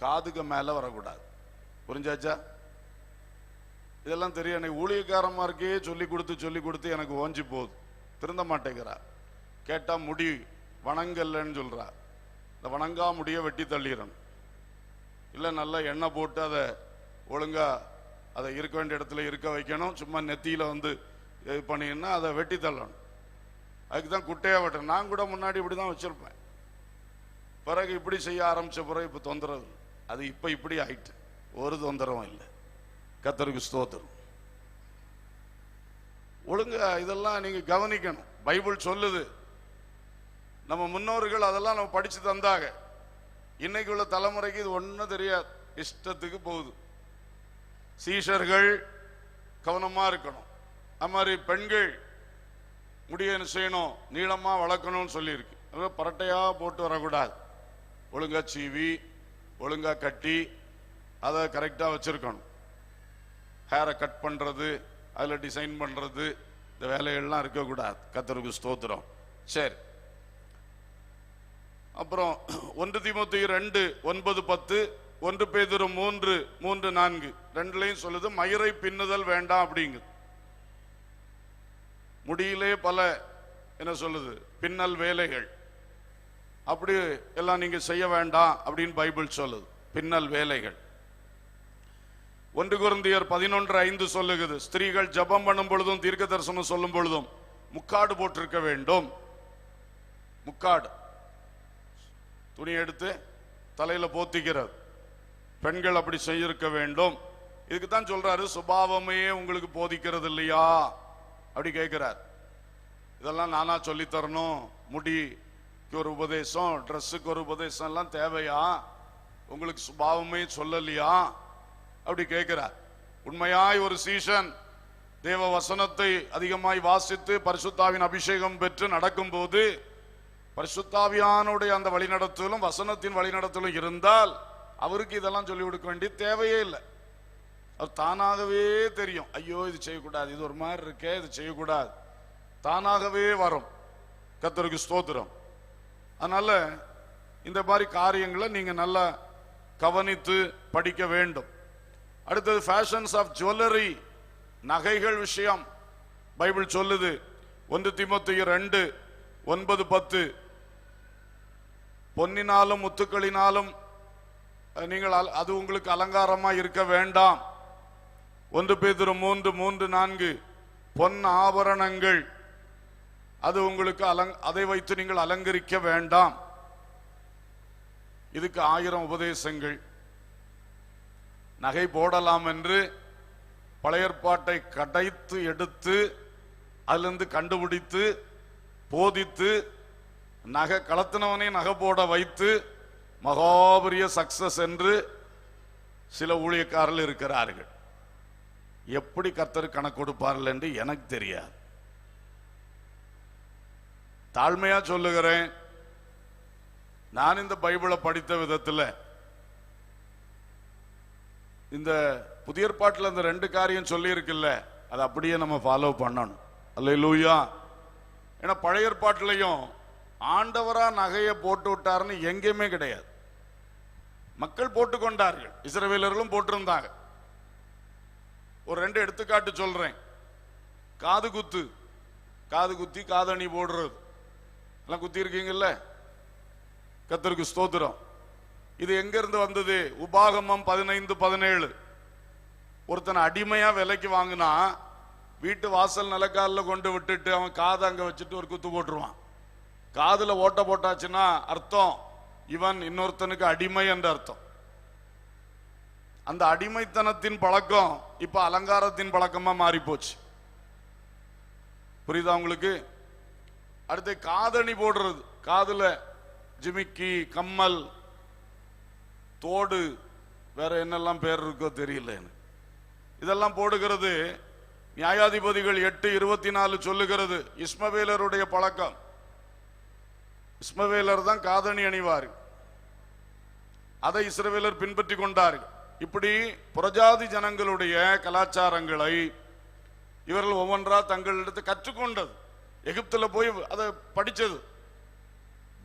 காதுக்கு மேல வரக்கூடாது. புரிஞ்சாச்சா? இதெல்லாம் தெரியும். எனக்கு ஊழியக்காரமாருக்கே சொல்லி கொடுத்து எனக்கு ஓஞ்சி போகுது. திருந்த மாட்டேங்கிறா. கேட்டா முடி வணங்கல்லன்னு சொல்றா. இந்த வணங்கா முடிய வெட்டி தள்ளிடணும். இல்லை நல்லா எண்ணெய் போட்டு அதை ஒழுங்கா அதை இருக்க வேண்டிய இடத்துல இருக்க வைக்கணும். சும்மா நெத்தியில இது பண்ணிங்கன்னா அதை வெட்டி தள்ளணும். அதுக்கு தான் குட்டையா வெட்டணும். நான் கூட முன்னாடி இப்படி தான் வச்சிருப்பேன். பிறகு இப்படி செய்ய ஆரம்பிச்ச பிறகு இப்ப தொந்தரவு. அது இப்ப இப்படி ஆயிட்டு, ஒரு தொந்தரவும் இல்லை. கர்த்தருக்கு ஸ்தோத்திரம். ஒழுங்கா இதெல்லாம் நீங்க கவனிக்கணும். பைபிள் சொல்லுது. நம்ம முன்னோர்கள் அதெல்லாம் நம்ம படிச்சு தந்தாங்க. இன்னைக்கு உள்ள தலைமுறைக்கு இது ஒன்றும் தெரியாது, இஷ்டத்துக்கு போகுது. சீஷர்கள் கவனமா இருக்கணும். அது மாதிரி பெண்கள் முடிய என்ன செய்யணும், நீளமா வளர்க்கணும்னு சொல்லியிருக்கு. பரட்டையா போட்டு வரக்கூடாது. ஒழுங்கா சீவி ஒழுங்கா கட்டி அதை கரெக்டா வச்சிருக்கணும். ஹேரை கட் பண்றது, அதுல டிசைன் பண்றது, இந்த வேலைகள்லாம் இருக்கக்கூடாது. கர்த்தருக்கு ஸ்தோத்திரம். சரி, அப்புறம் 1 தீமோத்தேயு 2:9-10, 1 பேதுரு 3:3-4 ரெண்டுலையும் சொல்லுது மயிரை பின்னுதல் வேண்டாம் அப்படிங்குது. முடியிலே பல என்ன சொல்லுது பின்னல் வேலைகள், அப்படி எல்லாம் நீங்க செய்ய வேண்டாம் அப்படின்னு பைபிள் சொல்லுது. பின்னல் வேலைகள். 1 கொரிந்தியர் 11:5 சொல்லுகிறது, ஸ்திரீகள் ஜெபம் பண்ணும் பொழுதும் தீர்க்க தரிசனம் சொல்லும் பொழுதும் முக்காடு போட்டிருக்க வேண்டும். முக்காடு துணி எடுத்து தலையில போத்திக்கிறது. பெண்கள் அப்படி செய்திருக்க வேண்டும். இதுக்கு தான் சொல்றாரு, சுபாவமே உங்களுக்கு போதிக்கிறது இல்லையா அப்படி கேட்கிறார். இதெல்லாம் நானா சொல்லி தரணும்? முடிக்கு ஒரு உபதேசம், ட்ரெஸ்ஸுக்கு ஒரு உபதேசம் எல்லாம் தேவையா? உங்களுக்கு சுபாவமே சொல்லலையா அப்படி கேட்கிறார். உண்மையாய் ஒரு சீஷன் தேவ வசனத்தை அதிகமாய் வாசித்து பரிசுத்தாவின் அபிஷேகம் பெற்று நடக்கும் போது பரிசுத்தாவியானுடைய அந்த வழிநடத்தலும் வசனத்தின் வழிநடத்தலும் இருந்தால் அவருக்கு இதெல்லாம் சொல்லிக் கொடுக்க வேண்டிய தேவையே இல்லை. அவர் தானாகவே தெரியும், ஐயோ இது செய்யக்கூடாது, இது ஒரு மாதிரி இருக்கே, இது செய்யக்கூடாது, தானாகவே வரும். கர்த்தருக்கு ஸ்தோத்திரம். அதனால இந்த மாதிரி காரியங்களை நீங்க நல்லா கவனித்து படிக்க வேண்டும். அடுத்தது ஃபேஷன்ஸ் ஆஃப் ஜுவல்லரி, நகைகள் விஷயம் பைபிள் சொல்லுது. 1 தீமோத்தேயு 2:9-10, பொன்னினாலும் முத்துக்களினாலும் நீங்கள் அது உங்களுக்கு அலங்காரமா இருக்க வேண்டாம். 1 பேதுரு 3:3-4, பொன் ஆபரணங்கள் அது உங்களுக்கு அதை வைத்து நீங்கள் அலங்கரிக்க வேண்டாம். இதுக்கு 1000 உபதேசங்கள். நகை போடலாம் என்று பழைய ஏற்பாட்டை கடைத்து எடுத்து அதிலிருந்து கண்டுபிடித்து போதித்து நகை கலத்தினவனை நகை போட வைத்து மகாபரிய சக்சஸ் என்று சில ஊழியக்காரர்கள் இருக்கிறார்கள். எப்படி கர்த்தர் கணக்கு கொடுப்பார்கள் என்று எனக்கு தெரியாது. தாழ்மையா சொல்லுகிறேன், நான் இந்த பைபிளை படித்த விதத்தில் இந்த புதிய ஏற்பாட்டில் இந்த 2 காரியம் சொல்லி இருக்குல்ல, அதை அப்படியே நம்ம ஃபாலோ பண்ணணும். அல்லேலூயா. ஏன்னா பழைய ஏற்பாட்டிலையும் ஆண்டவரா நகையை போட்டு விட்டாருன்னு எங்கேயுமே கிடையாது. மக்கள் போட்டுக்கொண்டார்கள், இஸ்ரவேலர்களும் போட்டிருந்தாங்க. ஒரு 2 எடுத்துக்காட்டு சொல்றேன். காது குத்து, காது குத்தி காதணி போடுறது எல்லாம் குத்தி இருக்கீங்கல்ல, கர்த்தருக்கு ஸ்தோத்திரம். இது எங்க இருந்து வந்தது? உபாகமம் 15:17. ஒருத்தனை அடிமையா விலைக்கு வாங்கினா வீட்டு வாசல் நிலக்காலில் கொண்டு விட்டுட்டு அவன் காதை அங்க வச்சுட்டு ஒரு குத்து போட்டுருவான். காதுல ஓட்ட போட்டாச்சுன்னா அர்த்தம் இவன் இன்னொருத்தனுக்கு அடிமை என்ற அர்த்தம். அந்த அடிமைத்தனத்தின் பழக்கம் இப்ப அலங்காரத்தின் பழக்கமா மாறி போச்சு. புரியுதா உங்களுக்கு? அடுத்து காதணி போடுறது, காதுல ஜிமிக்கி, கம்மல், தோடு, வேற என்னெல்லாம் பேர் இருக்கோ தெரியல எனக்கு. இதெல்லாம் போடுகிறது நியாயாதிபதிகள் 8:24 சொல்லுகிறது இஸ்மவேலருடைய பழக்கம். இஸ்மவேலர் தான் காதணி அணிவார். அதை இஸ்ரவேலர் பின்பற்றி கொண்டார்கள். இப்படி புறஜாதி ஜனங்களுடைய கலாச்சாரங்களை இவர்கள் ஒவ்வொன்றா தங்களிடத்து கற்றுக்கொண்டது. எகிப்துல போய் அதை படிச்சது.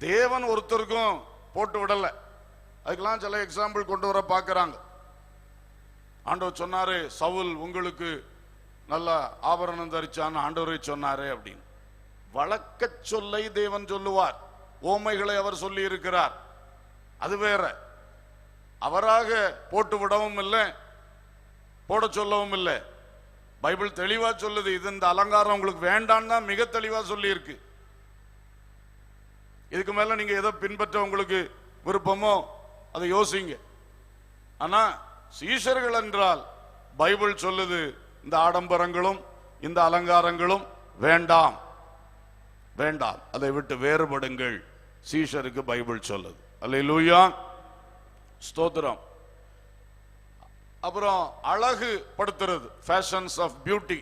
தேவன் ஒருத்தருக்கும் போட்டு விடல. அதுக்கெல்லாம் சில எக்ஸாம்பிள் கொண்டு வர பார்க்கிறாங்க. ஆண்டவர் சொன்னாரு, சவுல் உங்களுக்கு நல்ல ஆபரணம் தரிச்சான்னு ஆண்டவரை சொன்னாரு அப்படின்னு. வழக்க சொல்லை தேவன் சொல்லுவார், ஓமைகளை அவர் சொல்லி இருக்கிறார், அது வேற. அவராக போட்டு விடவும் இல்லை, போட சொல்லவும் இல்லை. பைபிள் தெளிவா சொல்லுது, இது இந்த அலங்காரம் உங்களுக்கு வேண்டான்னு தான் மிக தெளிவா சொல்லி இருக்கு. இதுக்கு மேல நீங்க எதை பின்பற்ற உங்களுக்கு விருப்பமோ அதை யோசிங்க. ஆனா சீஷர்கள் என்றால் பைபிள் சொல்லுது இந்த ஆடம்பரங்களும் இந்த அலங்காரங்களும் வேண்டாம், வேண்டாம், அதை விட்டு வேறுபடுங்கள். சீஷருக்கு பைபிள் சொல்லுது. அல்லேலூயா, ஸ்தோத்திரம். அப்புறம் அழகு படுத்துறது, ஃபேஷன்ஸ் ஆஃப் பியூட்டி,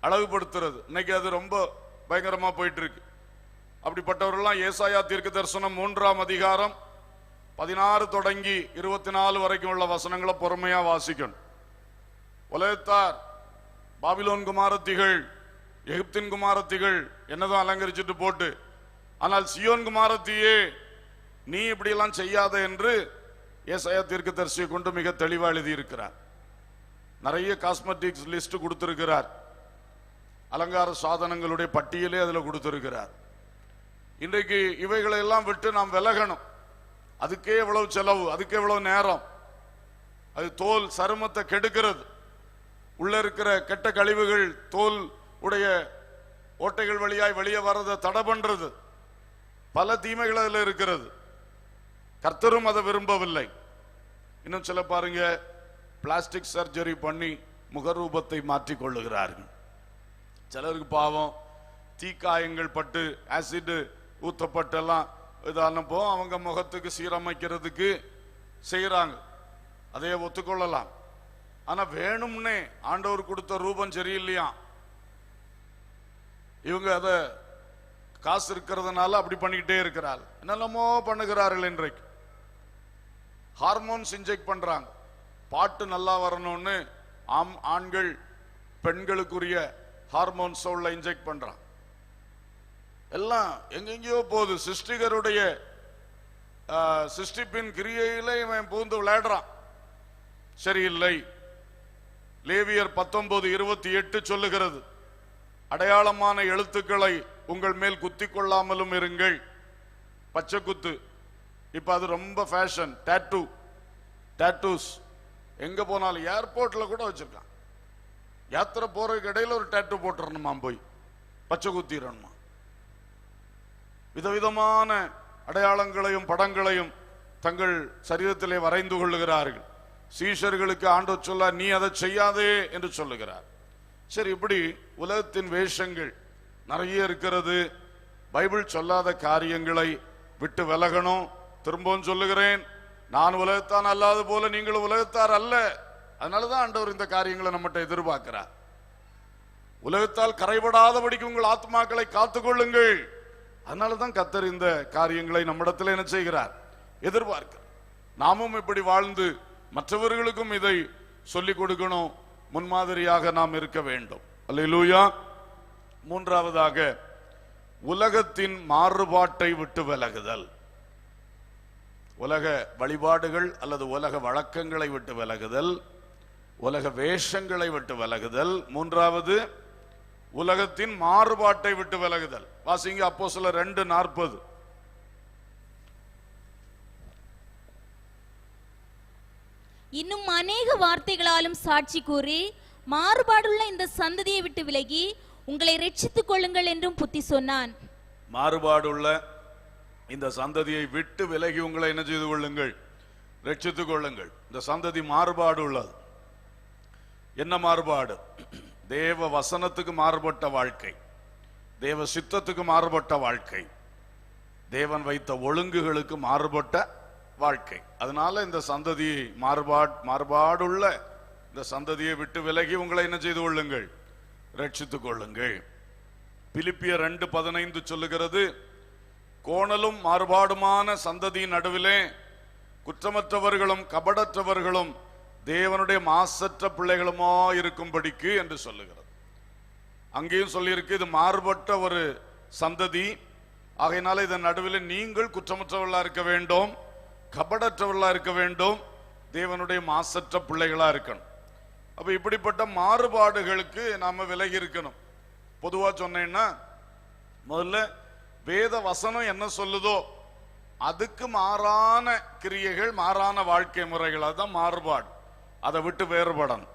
அழகுபடுத்துறது. இன்னைக்கு அது ரொம்ப பயங்கரமா போயிட்டு இருக்கு. அப்படிப்பட்டவர்கள்லாம் ஏசாயா தீர்க்க தரிசனம் 3ஆம் அதிகாரம் 16 தொடங்கி 24 வரைக்கும் உள்ள வசனங்களை பொறுமையா வாசிக்கணும். உலகத்தார், பாபிலோன் குமாரத்திகள், எகிப்தின் குமாரத்திகள் என்னதான் அலங்கரிச்சுட்டு போட்டு, ஆனால் சியோன் குமாரத்தியே நீ இப்படி எல்லாம் செய்யாத என்று ஏசாயா தீர்க்கதரிசியை கொண்டு மிக தெளிவா எழுதி இருக்கிறார். நிறைய காஸ்மெட்டிக்ஸ் லிஸ்ட் கொடுத்திருக்கிறார். அலங்கார சாதனங்களுடைய பட்டியலே அதுல கொடுத்திருக்கிறார். இன்றைக்கு இவைகளை எல்லாம் விட்டு நாம் விலகணும். அதுக்கே எவ்வளவு செலவு, அதுக்கே எவ்வளவு நேரம். அது தோல் சருமத்தை கெடுக்கிறது. உள்ள இருக்கிற கெட்ட கழிவுகள் தோல் உடைய ஓட்டைகள் வழியாய் வெளியே வர்றதை தடை பண்றது. பல தீமைகள் அதில் இருக்கிறது. கர்த்தரும் அதை விரும்பவில்லை. இன்னும் சில பாருங்க, பிளாஸ்டிக் சர்ஜரி பண்ணி முகரூபத்தை மாற்றிக் கொள்ளுகிறார்கள். சிலருக்கு பாவம் தீக்காயங்கள் பட்டு ஆசிட் ஊத்தப்பட்டெல்லாம் இதானப்போ அவங்க முகத்துக்கு சீரமைக்கிறதுக்கு செய்யறாங்க. அதையே ஒத்துக்கொள்ளலாம். ஆனா வேணும்னே ஆண்டவர் கொடுத்த ரூபம் சரியில்லையா, இவங்க அதை காசு இருக்கிறதுனால அப்படி பண்ணிக்கிட்டே இருக்கிறார்கள். என்னென்னமோ பண்ணுகிறார்கள். இன்றைக்கு ஹார்மோன்ஸ் இன்ஜெக்ட் பண்றாங்க. பாட்டு நல்லா வரணும்னு ஆண்கள் பெண்களுக்குரிய ஹார்மோன்ஸ் உள்ள இன்ஜெக்ட் பண்றாங்க. எல்லாம் எங்கெங்கயோ போகுது. சிருஷ்டிகருடைய சிருஷ்டிப்பின் கிரியையில இவன் பூந்து விளையாடுறான். சரியில்லை. லேவியர் 19:28 சொல்லுகிறது, அடையாளமான எழுத்துக்களை உங்கள் மேல் குத்தி கொள்ளாமலும் இருங்கள். பச்சை குத்து இப்ப அது ரொம்ப ஃபேஷன். டாட்டூஸ் எங்க போனாலும், ஏர்போர்ட்ல கூட வச்சிருக்கான். யாத்திரை போறதுக்கு இடையில ஒரு டாட்டூ போட்டுறணுமா, போய் பச்சை குத்திடணுமா. விதவிதமான அடையாளங்களையும் படங்களையும் தங்கள் சரீரத்திலே வரைந்து கொள்ளுகிறார்கள். சீஷர்களுக்கு ஆண்டவர் சொல்ல, நீ அதை செய்யாதே என்று சொல்லுகிறார். சரி, இப்படி உலகத்தின் வேஷங்கள் நிறைய இருக்கிறது. பைபிள் சொல்லாத காரியங்களை விட்டு விலகணும். திரும்பவும் சொல்லுகிறேன், நான் உலகத்தான் அல்லாத போல நீங்கள் உலகத்தார் அல்ல. அதனாலதான் ஆண்டவர் இந்த காரியங்களை நம்மகிட்ட எதிர்பார்க்கிறார். உலகத்தால் கரைபடாதபடிக்கு உங்கள் ஆத்மாக்களை காத்துக்கொள்ளுங்கள். அதனாலதான் கர்த்தர் இந்த காரியங்களை நம்மிடத்தில் என்ன செய்கிறார், எதிர்பார்க்கிறார். நாமும் இப்படி வாழ்ந்து மற்றவர்களுக்கும் இதை சொல்லிக் கொடுக்கணும், முன்மாதிரியாக நாம் இருக்க வேண்டும். அல்லேலூயா. மூன்றாவதாக, உலகத்தின் மாறுபாட்டை விட்டு விலகுதல். உலக வழிபாடுகள் அல்லது உலக வழக்கங்களை விட்டு விலகுதல், உலக வேஷங்களை விட்டு விலகுதல். மூன்றாவது, உலகத்தின் மாறுபாட்டை விட்டு விலகுதல். வாசிங்க அப்போஸ்தலர் 2:40. இன்னும் அநேக வார்த்தைகளாலும் சாட்சி கூறி மாறுபாடுள்ள இந்த சந்ததியை விட்டு விலகி உங்களை ரட்சித்துக் கொள்ளுங்கள் என்றும் புத்தி சொன்னான். மாறுபாடுள்ள இந்த சந்ததியை விட்டு விலகி உங்களை என்ன செய்து கொள்ளுங்கள்? ரட்சித்துக் கொள்ளுங்கள். இந்த சந்ததி மாறுபாடு உள்ளது. என்ன மாறுபாடு? தேவ வசனத்துக்கு மாறுபட்ட வாழ்க்கை, தேவ சித்தத்துக்கு மாறுபட்ட வாழ்க்கை, தேவன் வைத்த ஒழுங்குகளுக்கு மாறுபட்ட வாழ்க்கை. அதனால இந்த சந்ததி மாறுபாடுள்ள இந்த சந்ததியை விட்டு விலகி உங்களை என்ன செய்து கொள்ளுங்கள்? ரட்சித்துக் கொள்ளுங்கள். பிலிப்பியர் 2:15 சொல்லுகிறது, கோணலும் மாறுபாடுமான சந்ததியின் நடுவிலே குற்றமற்றவர்களும் கபடற்றவர்களும் தேவனுடைய மாசற்ற பிள்ளைகளுமா இருக்கும்படிக்கு என்று சொல்லுகிறது. அங்கேயும் சொல்லியிருக்கு, இது மாறுபட்ட ஒரு சந்ததி. ஆகையினால இதன் நடுவில் நீங்கள் குற்றமற்றவர்களா இருக்க வேண்டும், கபடற்றவர்களா இருக்க வேண்டும், தேவனுடைய மாசற்ற பிள்ளைகளா இருக்கணும். அப்ப இப்படிப்பட்ட மாறுபாடுகளுக்கு நாம விலகி இருக்கணும். பொதுவா சொன்னேன்னா, முதல்ல வேத வசனம் என்ன சொல்லுதோ அதுக்கு மாறான கிரியைகள், மாறான வாழ்க்கை முறைகள், அதுதான் மாறுபாடு. அதை விட்டு வேறுபடணும்.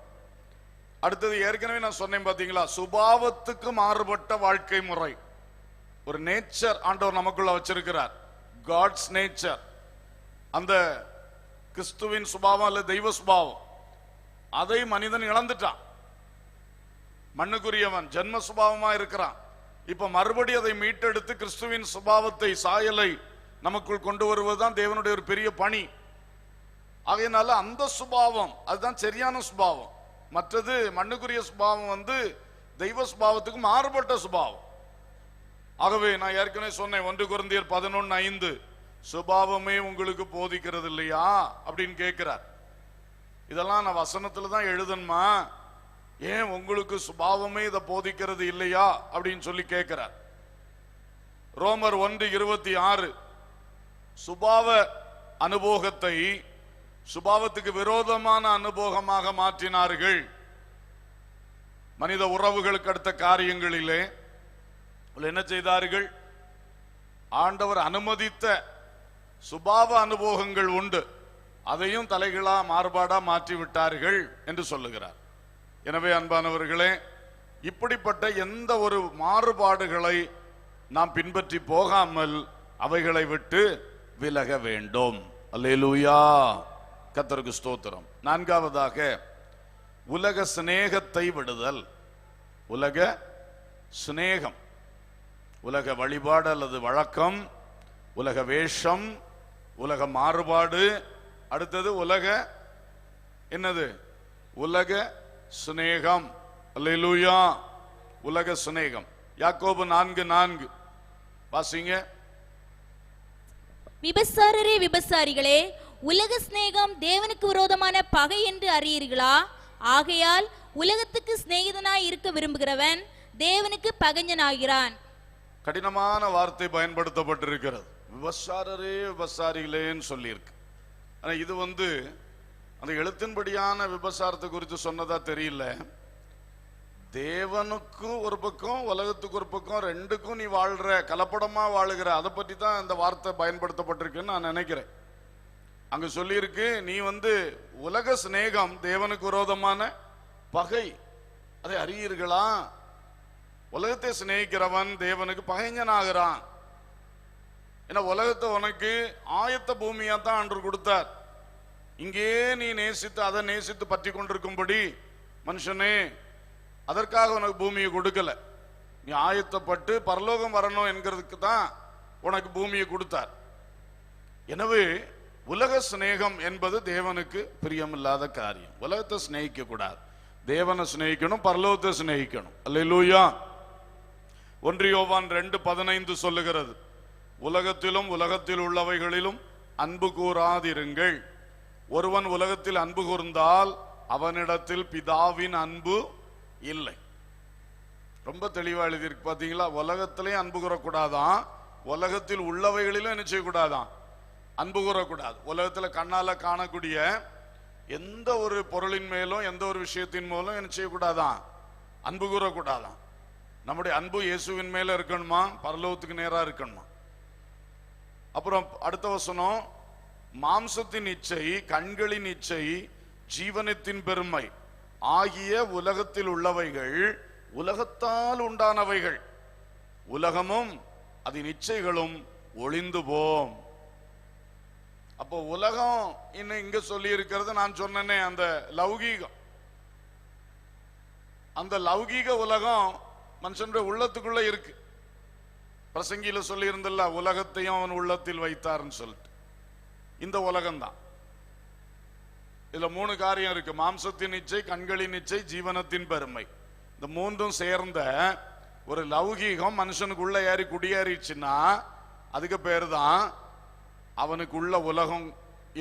அடுத்தது, ஏற்கனவே நான் சொன்னேன் பாத்தீங்களா, சுபாவத்துக்கு மாறுபட்ட வாழ்க்கை முறை. ஒரு நேச்சர் ஆண்டவர் நமக்குள்ள வச்சிருக்கிறார், காட்ஸ் நேச்சர். அந்த கிறிஸ்துவின் சுபாவம் அல்ல தெய்வ சுபாவம், அதை மனிதன் இழந்துட்டான். மண்ணுக்குரியவன் ஜென்ம சுபாவமா இருக்கிறான். இப்ப மறுபடி அதை மீட்டெடுத்து கிறிஸ்துவின் சுபாவத்தை, சாயலை நமக்குள் கொண்டு வருவதுதான் தேவனுடைய ஒரு பெரிய பணி. ஆகையினால அந்த சுபாவம் அதுதான் சரியான சுபாவம். மற்றது மண்ணுக்குரிய சுபாவம் தெய்வ சுபாவத்துக்கு மாறுபட்ட சுபாவம். ஆகவே நான் ஏற்கனவே சொன்னேன், 1 கொரிந்தியர் 11:5, சுபாவமே உங்களுக்கு போதிக்கிறது இல்லையா அப்படின்னு கேட்கிறார். இதெல்லாம் நான் வசனத்துல தான் எழுதணுமா, ஏன் உங்களுக்கு சுபாவமே இதை போதிக்கிறது இல்லையா அப்படின்னு சொல்லி கேட்கிறார். ரோமர் 1:26, சுபாவ அனுபோகத்தை சுபாவத்துக்கு விரோதமான அனுபோகமாக மாற்றினார்கள். மனித உறவுகளுக்கு அடுத்த காரியங்களிலே என்ன செய்தார்கள்? ஆண்டவர் அனுமதித்த சுபாவ அனுபோகங்கள் உண்டு, அதையும் தலைகளா மாறுபாடா மாற்றி விட்டார்கள் என்று சொல்லுகிறார். எனவே அன்பானவர்களே, இப்படிப்பட்ட எந்த ஒரு மாறுபாடுகளை நாம் பின்பற்றி போகாமல் அவைகளை விட்டு விலக வேண்டும். அல்லேலூயா, கர்த்தருக்கு ஸ்தோத்திரம். நான்காவதாக, உலக சிநேகத்தை விடுதல். உலக சிநேகம், உலக வழிபாடு அல்லது வழக்கம், உலக வேஷம், உலக மாறுபாடு. அடுத்தது உலக என்னது? உலக சிநேகம். அல்லேலூயா, உலக சிநேகம். யாக்கோபு 4:4 வாசிங்க. விபசாரரே விபசாரிகளே, உலக சிநேகம் தேவனுக்கு விரோதமான பகை என்று அறியீர்களா? ஆகையால் உலகத்துக்கு சிநேகிதனாய் இருக்க விரும்புகிறவன் தேவனுக்கு பகைஞனாகிறான். கடினமான வார்த்தை பயன்படுத்தப்பட்டிருக்கிறது. விபசாரரே விபசாரிகளேன்னு சொல்லியிருக்கு. ஆனா இது அந்த எழுத்தின்படியான விபசாரத்தை குறித்து சொன்னதா தெரியல. தேவனுக்கும் ஒரு பக்கம், உலகத்துக்கு ஒரு பக்கம், ரெண்டுக்கும் நீ வாழ்ற, கலப்படமா வாழுகிற, அதை பற்றி தான் இந்த வார்த்தை பயன்படுத்தப்பட்டிருக்குன்னு நான் நினைக்கிறேன். அங்க சொல்லியிருக்கு, நீ உலக சிநேகம் தேவனுக்கு விரோதமான பகை, அதை அறியீர்களா? உலகத்தை சிநேகிக்கிறவன் தேவனுக்கு பகைஞனாகிறான். ஏன்னா உலகத்தை உனக்கு ஆயத்த பூமியா தான் அன்று கொடுத்தார். இங்கே நீ நேசித்து அதை நேசித்து பற்றி கொண்டிருக்கும்படி மனுஷனே அதற்காக உனக்கு பூமியை கொடுக்கல. நீ ஆயத்தப்பட்டு பரலோகம் வரணும் என்கிறதுக்கு தான் உனக்கு பூமியை கொடுத்தார். எனவே உலக சிநேகம் என்பது தேவனுக்கு பிரியமில்லாத காரியம். உலகத்தை சிநேகிக்க கூடாது, தேவனை சிநேகிக்கணும், பரலோகத்தை சிநேகிக்கணும். அல்லேலூயா. 1 யோவான் 2:15 சொல்லுகிறது, உலகத்திலும் உலகத்தில் உள்ளவைகளிலும் அன்பு கூறாதிருங்கள். ஒருவன் உலகத்தில் அன்பு கூர்ந்தால் அவனிடத்தில் பிதாவின் அன்பு இல்லை. ரொம்ப தெளிவா எழுதியிருக்கு பாத்தீங்களா? உலகத்திலேயே அன்பு கூறக்கூடாதான், உலகத்தில் உள்ளவைகளிலும் என்ன செய்யக்கூடாதான், அன்பு கூறக்கூடாது. உலகத்துல கண்ணால காணக்கூடிய எந்த ஒரு பொருளின் மேலும் எந்த ஒரு விஷயத்தின் மூலம் என்ன செய்யக்கூடாதான், அன்பு கூறக்கூடாதான். நம்முடைய அன்பு இயேசுவின் மேல இருக்கணுமா, பரலோகத்துக்கு நேரா இருக்கணுமா. அப்புறம் அடுத்த வசனம், மாம்சத்தின் இச்சை, கண்களின் இச்சை, ஜீவனத்தின் பெருமை ஆகிய உலகத்தில் உள்ளவைகள் உலகத்தால் உண்டானவைகள், உலகமும் அதன் இச்சைகளும் ஒளிந்து போம். அப்போ உலகம் இன்னும் இங்க சொல்லி இருக்கிறது நான் சொன்னேனே, அந்த லௌகீகம். அந்த லௌகீக உலகம் மனுஷனுடைய உள்ளத்துக்குள்ள இருக்கு. பிரசங்கியில சொல்லி இருந்தல்ல, உலகத்தையும் அவன் உள்ளத்தில் வைத்தார்னு சொல்லிட்டு. இந்த உலகம்தான். இதுல 3 காரியம் இருக்கு: மாம்சத்தின் இச்சை, கண்களின் இச்சை, ஜீவனத்தின் பெருமை. இந்த 3ம் சேர்ந்த ஒரு லௌகீகம் மனுஷனுக்குள்ள ஏறி குடியேறிச்சுன்னா அதுக்கு பேரு தான் அவனுக்குள்ள உலகம்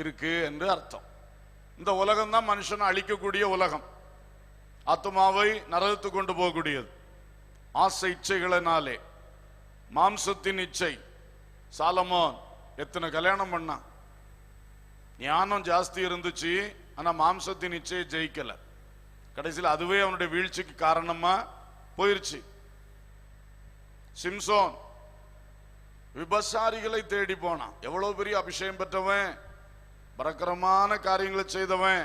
இருக்கு என்று அர்த்தம். இந்த உலகம் தான் மனுஷனை அழிக்கக்கூடிய உலகம், ஆத்மாவை நரகத்துக்கு கொண்டு போகக்கூடியது. ஆசை இச்சைகளினாலே, மாம்சத்தின் இச்சை. சாலமோன் எத்தனை கல்யாணம் பண்ணான், ஞானம் ஜாஸ்தி இருந்துச்சு, ஆனா மாம்சத்தின் இச்சையை ஜெயிக்கல. கடைசியில் அதுவே அவனுடைய வீழ்ச்சிக்கு காரணமா போயிருச்சு. சிம்சோன் விபசாரிகளை தேடி போனான். எவ்வளவு பெரிய அபிஷேகம் பெற்றவன், பரக்கரமான காரியங்களை செய்தவன்,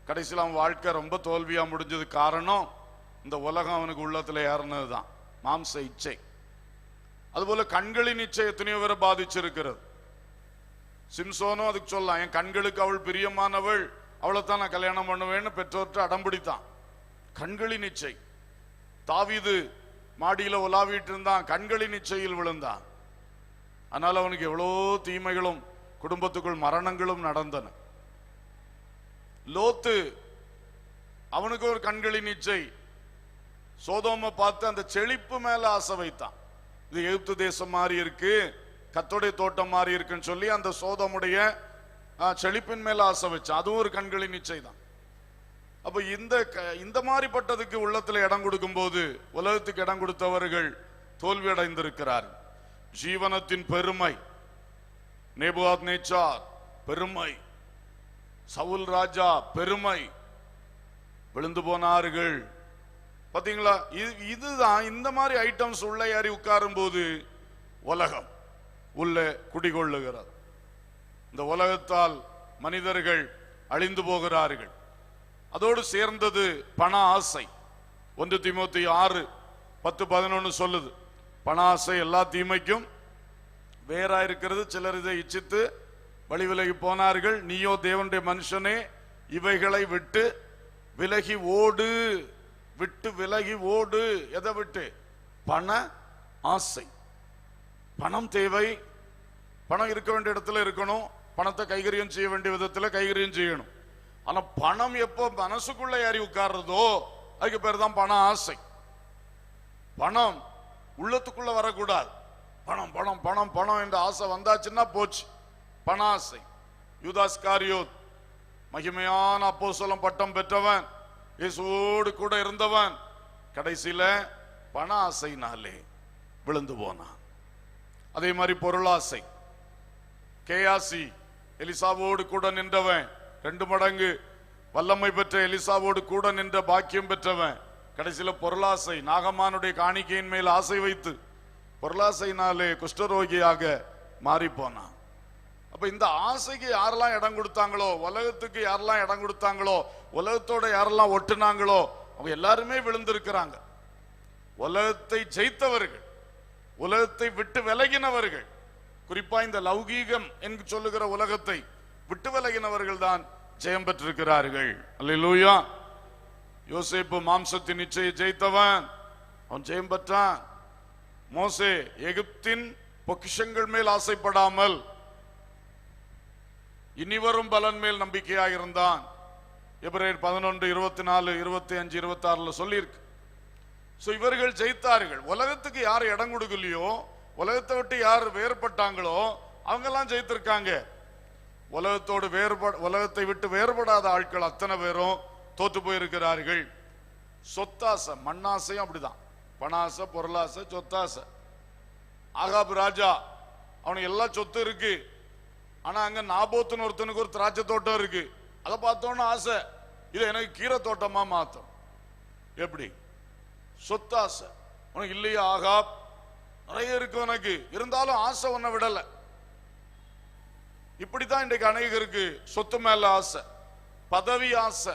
கடைசியில் அவன் வாழ்க்கை ரொம்ப தோல்வியா முடிஞ்சது. காரணம் இந்த உலகம் அவனுக்கு உள்ளத்துல ஏறினதுதான், மாம்ச இச்சை. அதுபோல கண்களின் இச்சை எத்தனையோ பேரை பாதிச்சிருக்கிறது. சிம்சோனும் அதுக்கு சொல்லலாம், என் கண்களுக்கு அவள் பிரியமானவள், அவளைத்தான் நான் கல்யாணம் பண்ணுவேன்னு பெற்றோர்கிட்ட அடம்பிடித்தான். கண்களின் இச்சை. தாவீது மாடியில உலாவிட்டு இருந்தான், கண்களின் இச்சையில் விழுந்தான். அதனால அவனுக்கு எவ்வளோ தீமைகளும் குடும்பத்துக்குள் மரணங்களும் நடந்தன. லோத்து, அவனுக்கு ஒரு கண்களின் இச்சை. சோதோமை பார்த்து அந்த செழிப்பு மேல ஆசை வைத்தான். இது எகிப்து தேசம் மாதிரி இருக்கு, கர்த்தருடைய தோட்டம் மாதிரி இருக்குன்னு சொல்லி அந்த சோதோமுடைய செழிப்பின் மேல ஆசை வச்சான். அதுவும் ஒரு கண்களின் இச்சை தான். அப்ப இந்த மாதிரிப்பட்டதுக்கு உள்ளத்துல இடம் கொடுக்கும் போது உலகத்துக்கு இடம் கொடுத்தவர்கள் தோல்வி அடைந்திருக்கிறார். ஜீவனத்தின் பெருமை, நேபுகாத்நேச்சார் பெருமை, சவுல் ராஜா பெருமை, விழுந்து போனார்கள். பாத்தீங்களா? இதுதான் இந்த மாதிரி ஐட்டம்ஸ் உள்ள ஏறி உட்காரும் போது உலகம் உள்ள குடிகொள்ளுகிறது. இந்த உலகத்தால் மனிதர்கள் அழிந்து போகிறார்கள். அதோடு சேர்ந்தது பண ஆசை. 1 தீமோத்தேயு 6:10-11 சொல்லுது, பண ஆசை எல்லா தீமைக்கும் வேறா இருக்கிறது. சிலர் இதை இச்சித்து வழி விலகி போனார்கள். நீயோ தேவனுடைய மனுஷனே, இவைகளை விட்டு விலகி ஓடு. விட்டு விலகி ஓடு. எதை விட்டு? பண ஆசை. பணம் தேவை, பணம் இருக்க வேண்டிய இடத்துல இருக்கணும், பணத்தை கைகரியம் செய்ய வேண்டிய விதத்துல கைகரியம் செய்யணும். ஆனா பணம் எப்போ மனசுக்குள்ள ஏறி உட்கார்றதோ அதுக்கு பேர் தான் பண ஆசை. பணம் உள்ளத்துக்குள்ள வரக்கூடாது. பணம் பணம் பணம் பணம் என்ற ஆசை வந்தாச்சுன்னா போச்சு, பண ஆசை. யூதாஸ் காரியோத் மகிமையான அப்போஸ்தலன் பட்டம் பெற்றவன், இயேசுவோடு கூட இருந்தவன், கடைசியில பண ஆசைனாலே விழுந்து போனான். அதே மாதிரி பொருளாசை. கேயாசி எலிசாவோடு கூட நின்றவன், 2 மடங்கு வல்லமை பெற்ற எலிசாவோடு கூட நின்ற பாக்கியம் பெற்றவன், கடைசியில பொருளாசை, நாகமானுடைய காணிக்கையின் மேல் ஆசை வைத்து பொருளாசைனாலே குஷ்டரோகியாக மாறி போனான். அப்ப இந்த ஆசைக்கு யாரெல்லாம் இடம் கொடுத்தாங்களோ, உலகத்துக்கு யாரெல்லாம் இடம் கொடுத்தாங்களோ, உலகத்தோட யாரெல்லாம் ஒட்டுனாங்களோ அவங்க எல்லாருமே விழுந்திருக்கிறாங்க. உலகத்தை ஜெயித்தவர்கள், உலகத்தை விட்டு விலகினவர்கள், குறிப்பா இந்த லௌகீகம் என்று சொல்லுகிற உலகத்தை விட்டு விலகினவர்கள் தான் ஜெயம் பெற்றிருக்கிறார்கள். அல்லேலூயா. யோசேப்பு மாம்சத்தின் இச்சையை ஜெயித்தவன், அவன் ஜெயம் பெற்றான். மோசே எகிப்தின் பொக்கிஷங்கள் மேல் ஆசைப்படாமல் இனிவரும் பலன் மேல் நம்பிக்கையாக இருந்தான். எபிரேயர் 11:24-25-26 சொல்லி இருக்கு. இவர்கள் ஜெயித்தார்கள். உலகத்துக்கு யார் இடம் கொடுக்கலையோ, உலகத்தை விட்டு யார் வேறுபட்டாங்களோ அவங்க எல்லாம் ஜெயித்திருக்காங்க. உலகத்தை விட்டு வேறுபடாத ஆட்கள் அத்தனை பேரும் தோற்று போயிருக்கிறார்கள். சொத்தாசை, மண்ணாசையும் அப்படிதான். பணாசை, பொருளாசை, சொத்தாசை. ஆகாப் ராஜா, அவனுக்கு எல்லா சொத்து இருக்கு. ஆனா அங்க நாபோத்துன்னு ஒருத்தனுக்கு ஒரு திராட்சை தோட்டம் இருக்கு. அதை பார்த்தோன்னு ஆசை, இது எனக்கு கீரை தோட்டமா மாத்தம். எப்படி? சொத்தாசை. உனக்கு இல்லையா ஆகாப்? நிறைய இருக்கு உனக்கு, இருந்தாலும் ஆசை உன்னை விடல. இப்படித்தான் இன்றைக்கு அநேகருக்கு சொத்து மேல ஆசை, பதவி ஆசை.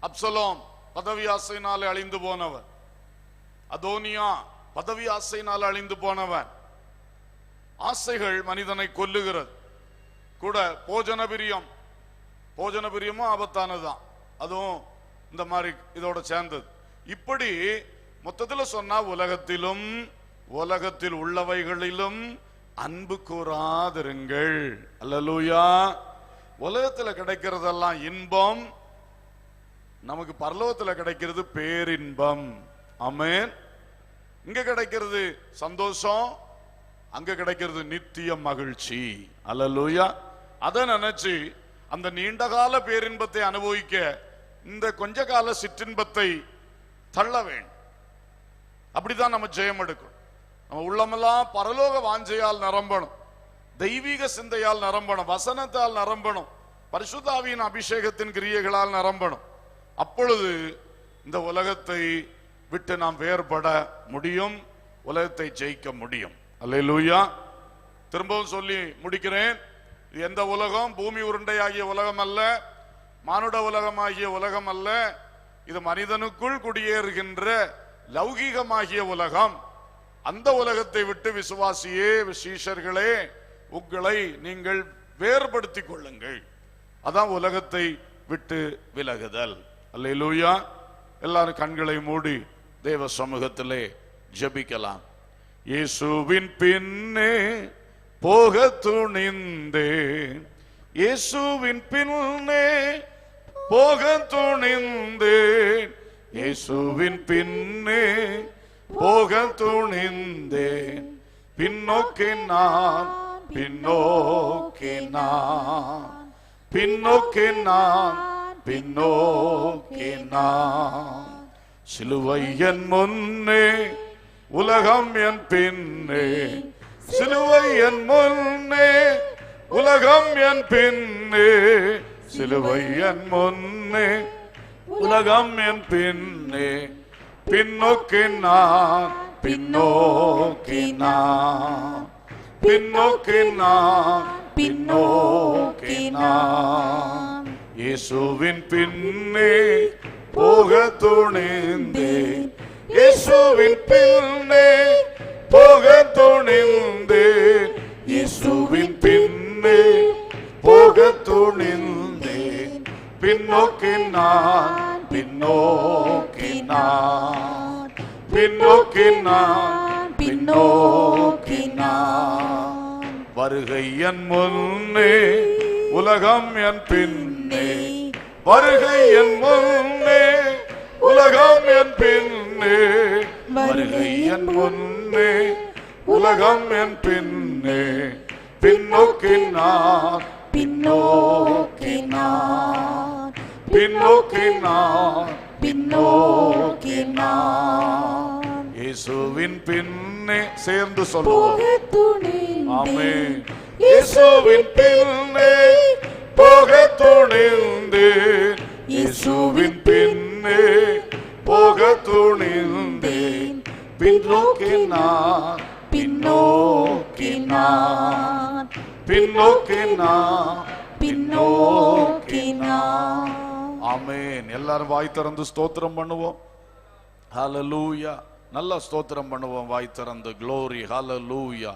அப்சலோம் பதவி ஆசையினாலே அழிந்து போனவன். அதோனியா பதவி ஆசையினால் அழிந்து போனவன். ஆசைகள் மனிதனை கொல்லுகிறது. கூட போஜன பிரியம், போஜன பிரியமும் ஆபத்தானதுதான். அதுவும் இந்த மாதிரி இதோட சேர்ந்தது. இப்படி மொத்தத்தில் சொன்னா உலகத்திலும் உலகத்தில் உள்ளவைகளிலும் அன்பு கூறாதிருங்கள். அல்லேலூயா. உலகத்துல கிடைக்கிறதெல்லாம் இன்பம், நமக்கு பரலோகத்துல கிடைக்கிறது பேரின்பம். ஆமென். இங்க கிடைக்கிறது சந்தோஷம், அங்க கிடைக்கிறது நித்திய மகிழ்ச்சி. அல்லேலூயா. அதை நினைச்சு அந்த நீண்ட கால பேரின்பத்தை அனுபவிக்க இந்த கொஞ்ச கால சிற்றின்பத்தை தள்ள வேண்டும். அப்படிதான் நம்ம ஜெயம் எடுக்கும். நம்ம உள்ளமெல்லாம் பரலோக வாஞ்சையால் நிரம்பணும், தெய்வீக சிந்தையால் நிரம்பணும், வசனத்தால் நிரம்பணும், பரிசுத்த ஆவியின் அபிஷேகத்தின் கிரியைகளால் நிரம்பணும். அப்பொழுது இந்த உலகத்தை விட்டு நாம் வேறுபட முடியும், உலகத்தை ஜெயிக்க முடியும். அல்லேலூயா. திரும்பவும் சொல்லி முடிக்கிறேன். இது எந்த உலகம்? பூமி உருண்டையாகிய உலகம் அல்ல, மானுட உலகமாகிய உலகம் அல்ல. இது மனிதனுக்குள் குடியேறுகின்ற லௌகீகமாகிய உலகம். அந்த உலகத்தை விட்டு விசுவாசியே, சீஷர்களே, உங்களை நீங்கள் வேறுபடுத்திக் கொள்ளுங்கள். அதான் உலகத்தை விட்டு விலகுதல். அல்லேலூயா. எல்லாரும் கண்களை மூடி தேவ சமூகத்திலே ஜெபிக்கலாம். இயேசுவின் பின்னே போக துணிந்தேன், இயேசுவின் பின்னே போக துணிந்தேன், இயேசுவின் பின்னே போக துணிந்தேன். பின்னோக்கி நான், பின்னோக்கி நான், பின்னோக்கி நான், பின்னோக்கி நான். சிலுவை என் முன்னே, உலகம் என் பின்னே, சிலுவை என் முன்னே, உலகம் என் பின்னே, சிலுவை என் முன்னே, உலகம் என் பின்னே. பின்னோக்கி நான், பின்னோக்கி நான், பின்னோக்கி நான், பின்னோக்கி நான். இயேசுவின் பின்னே போக துணிந்தேன், இயேசுவின் பின்னே போக துணிந்தேன், இயேசுவின் பின்னே போக துணிந்தேன். பின்னோக்கி நான், பின்னோக்கி நான், பின்னோக்கி நான், பின்னோக்கி நான். வருகை என் முன்னே, உலகம் என் பின்னே, வருகை என் முன்னே, உலகம் என் பின்னே, வருகை என் முன்னே, உலகம் என் பின்னே. பின்னோக்கி நான், பின்னோக்கி நான், பின்னோக்கி நான், பின்னோக்கி நான். இயேசுவின் பின்னே சேர்ந்து சொல்லுவோம். ஆமென். இயேசுவின் பின்னே போக துணிந்தேன், இயேசுவின் பின்னே போக துணிந்தேன். பின்னோக்கி நான், பின்னோக்கி நான், பின்னோக்கி நான், பின்னோக்கி நான். ஆமென். எல்லாரும் வாய் திறந்து ஸ்தோத்திரம் பண்ணுவோம். ஹல்லேலூயா. நல்லா ஸ்தோத்திரம் பண்ணுவோம் வாய் திறந்து. glory, hallelujah,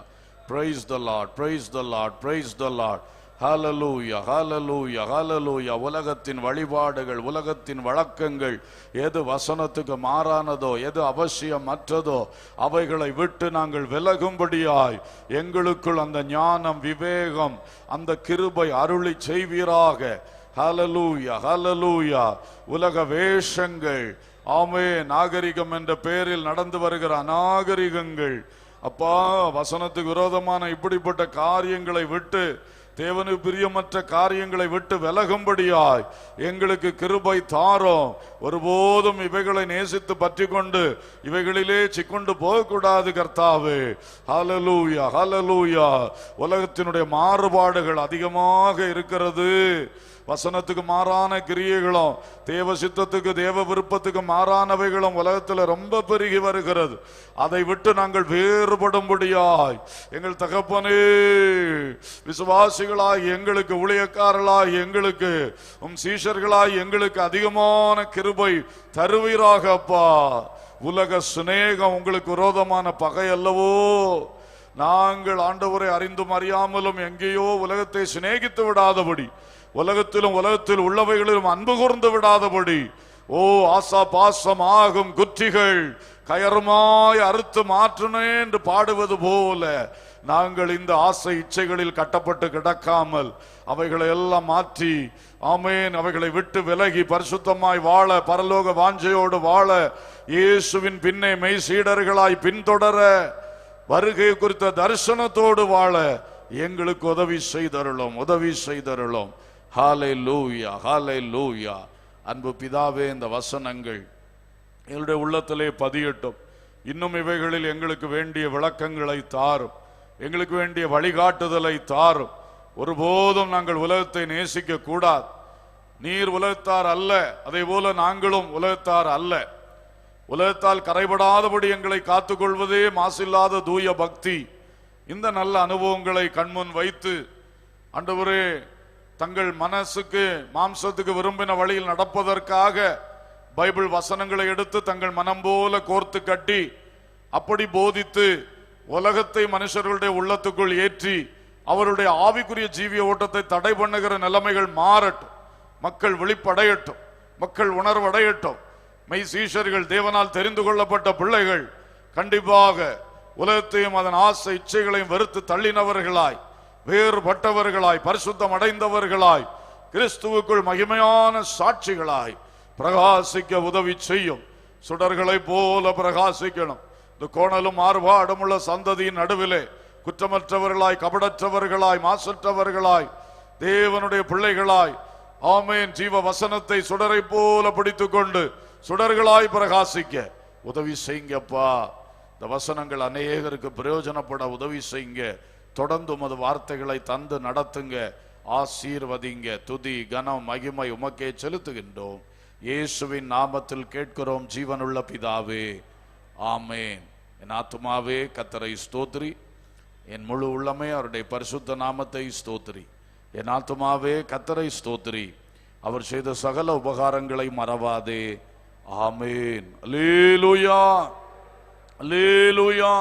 praise the Lord, praise the Lord, praise the Lord, hallelujah, hallelujah, hallelujah. உலகத்தின் வழிபாடுகள், உலகத்தின் வழக்கங்கள் எது வசனத்துக்கு மாறானதோ, எது அவசியமற்றதோ அவைகளை விட்டு நாங்கள் விலகும்படியாய் எங்களுக்குள் அந்த ஞானம், விவேகம், அந்த கிருபை அருளி செய்வீராக. ஹல்லேலூயா, ஹல்லேலூயா. உலக வேஷங்கள், ஆமே, நாகரிகம் என்ற பெயரில் நடந்து வருகிற அநாகரிகங்கள், அப்பா, வசனத்துக்கு விரோதமான இப்படிப்பட்ட காரியங்களை விட்டு தேவனுக்கு பிரியமற்ற காரியங்களை விட்டு விலகும்படியாய் எங்களுக்கு கிருபை தாரும். ஒருபோதும் இவைகளை நேசித்து பற்றி கொண்டு இவைகளிலே சிக்கொண்டு போகக்கூடாது கர்த்தாவே. ஹல்லேலூயா, ஹல்லேலூயா. உலகத்தினுடைய மாறுபாடுகள் அதிகமாக இருக்கிறது. வசனத்துக்கு மாறான கிரியைகளும் தேவ சித்தத்துக்கு தேவ விருப்பத்துக்கு மாறானவைகளும் உலகத்தில் ரொம்ப பெருகி வருகிறது. அதை விட்டு நாங்கள் வேறுபடும்படியாய் எங்கள் தகப்பனே, விசுவாசிகளாய் எங்களுக்கு, ஊழியக்காரர்களாய் எங்களுக்கு, சீஷர்களாய் எங்களுக்கு அதிகமான கிருபை தருவீராக அப்பா. உலக சிநேகம் உங்களுக்கு விரோதமான பகை அல்லவோ? நாங்கள் ஆண்டவரை அறிந்தும் அறியாமலும் எங்கேயோ உலகத்தை சிநேகித்து விடாதபடி, உலகத்திலும் உலகத்தில் உள்ளவைகளிலும் அன்பு கூர்ந்து விடாதபடி, ஓ ஆசா பாசம் ஆகும் குற்றிகள் கயருமாய் அறுத்து மாற்றுனே என்று பாடுவது போல நாங்கள் இந்த ஆசை இச்சைகளில் கட்டப்பட்டு கிடக்காமல் அவைகளை எல்லாம் மாற்றி, ஆமேன், அவைகளை விட்டு விலகி பரிசுத்தமாய் வாழ, பரலோக வாஞ்சையோடு வாழ, இயேசுவின் பின்னே மெய் சீடர்களாய் பின்தொடர, வருகை குறித்த தரிசனத்தோடு வாழ எங்களுக்கு உதவி செய்தருளும், உதவி செய்தருளும். ஹல்லேலூயா, ஹல்லேலூயா. அன்பு பிதாவே, இந்த வசனங்கள் எங்களுடைய உள்ளத்திலே பதியட்டும். இன்னும் இவைகளில் எங்களுக்கு வேண்டிய விளக்கங்களை தாரும், எங்களுக்கு வேண்டிய வழிகாட்டுதலை தாரும். ஒருபோதும் நாங்கள் உலகத்தை நேசிக்க கூடாது. நீர் உலகத்தார் அல்ல, அதே போல நாங்களும் உலகத்தார் அல்ல. உலகத்தால் கரைபடாதபடி எங்களை காத்துக்கொள்வதே மாசில்லாத தூய பக்தி. இந்த நல்ல அனுபவங்களை கண்முன் வைத்து ஆண்டவரே, தங்கள் மனசுக்கு மாம்சத்துக்கு விரும்பின வழியில் நடப்பதற்காக பைபிள் வசனங்களை எடுத்து தங்கள் மனம் போல கோர்த்து கட்டி அப்படி போதித்து உலகத்தை மனுஷர்களுடைய உள்ளத்துக்குள் ஏற்றி அவருடைய ஆவிக்குரிய ஜீவிய ஓட்டத்தை தடை பண்ணுகிற நிலைமைகள் மாறட்டும். மக்கள் விழிப்படையட்டும், மக்கள் உணர்வடையட்டும். மெய் சீஷர்கள், தேவனால் தெரிந்து கொள்ளப்பட்ட பிள்ளைகள் கண்டிப்பாக உலகத்தையும் அதன் ஆசை இச்சைகளையும் வெறுத்து தள்ளினவர்களாய், வேறுபட்டவர்களாய், பரிசுத்தம் அடைந்தவர்களாய், கிறிஸ்துவுக்குள் மகிமையான சாட்சிகளாய் பிரகாசிக்க உதவி செய்யும். சுடர்களை போல பிரகாசிக்கணும். இந்த கோணலும் மாறுபாடும் உள்ள சந்ததியின் நடுவிலே குற்றமற்றவர்களாய், கபடற்றவர்களாய், மாசற்றவர்களாய், தேவனுடைய பிள்ளைகளாய், ஆமேன், ஜீவ வசனத்தை சுடரை போல பிடித்துக் கொண்டு சுடர்களாய் பிரகாசிக்க உதவி செய்யுங்கப்பா. இந்த வசனங்கள் அநேகருக்கு பிரயோஜனப்பட உதவி செய்யுங்க. தொடர்ந்து உமது வார்த்தைகளை தந்து நடத்துங்க, ஆசீர்வதிங்க. துதி கனம் மகிமை உமக்கே செலுத்துகின்றோம். இயேசுவின் நாமத்தில் கேட்கிறோம் ஜீவனுள்ள பிதாவே, ஆமேன். என் ஆத்துமாவே கர்த்தரை ஸ்தோத்திரி, என் முழு உள்ளமே அவருடைய பரிசுத்த நாமத்தை ஸ்தோத்திரி. என் ஆத்துமாவே கர்த்தரை ஸ்தோத்திரி, அவர் செய்த சகல உபகாரங்களை மறவாதே. ஆமேன். அல்லேலூயா, அல்லேலூயா,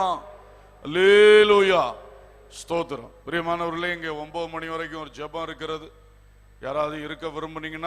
அல்லேலூயா. ஸ்தோத்திரம். பிரியமானவர்களே, இங்கே 9 மணி வரைக்கும் ஒரு ஜெபம் இருக்கிறது. யாராவது இருக்க விரும்புனீங்கன்னா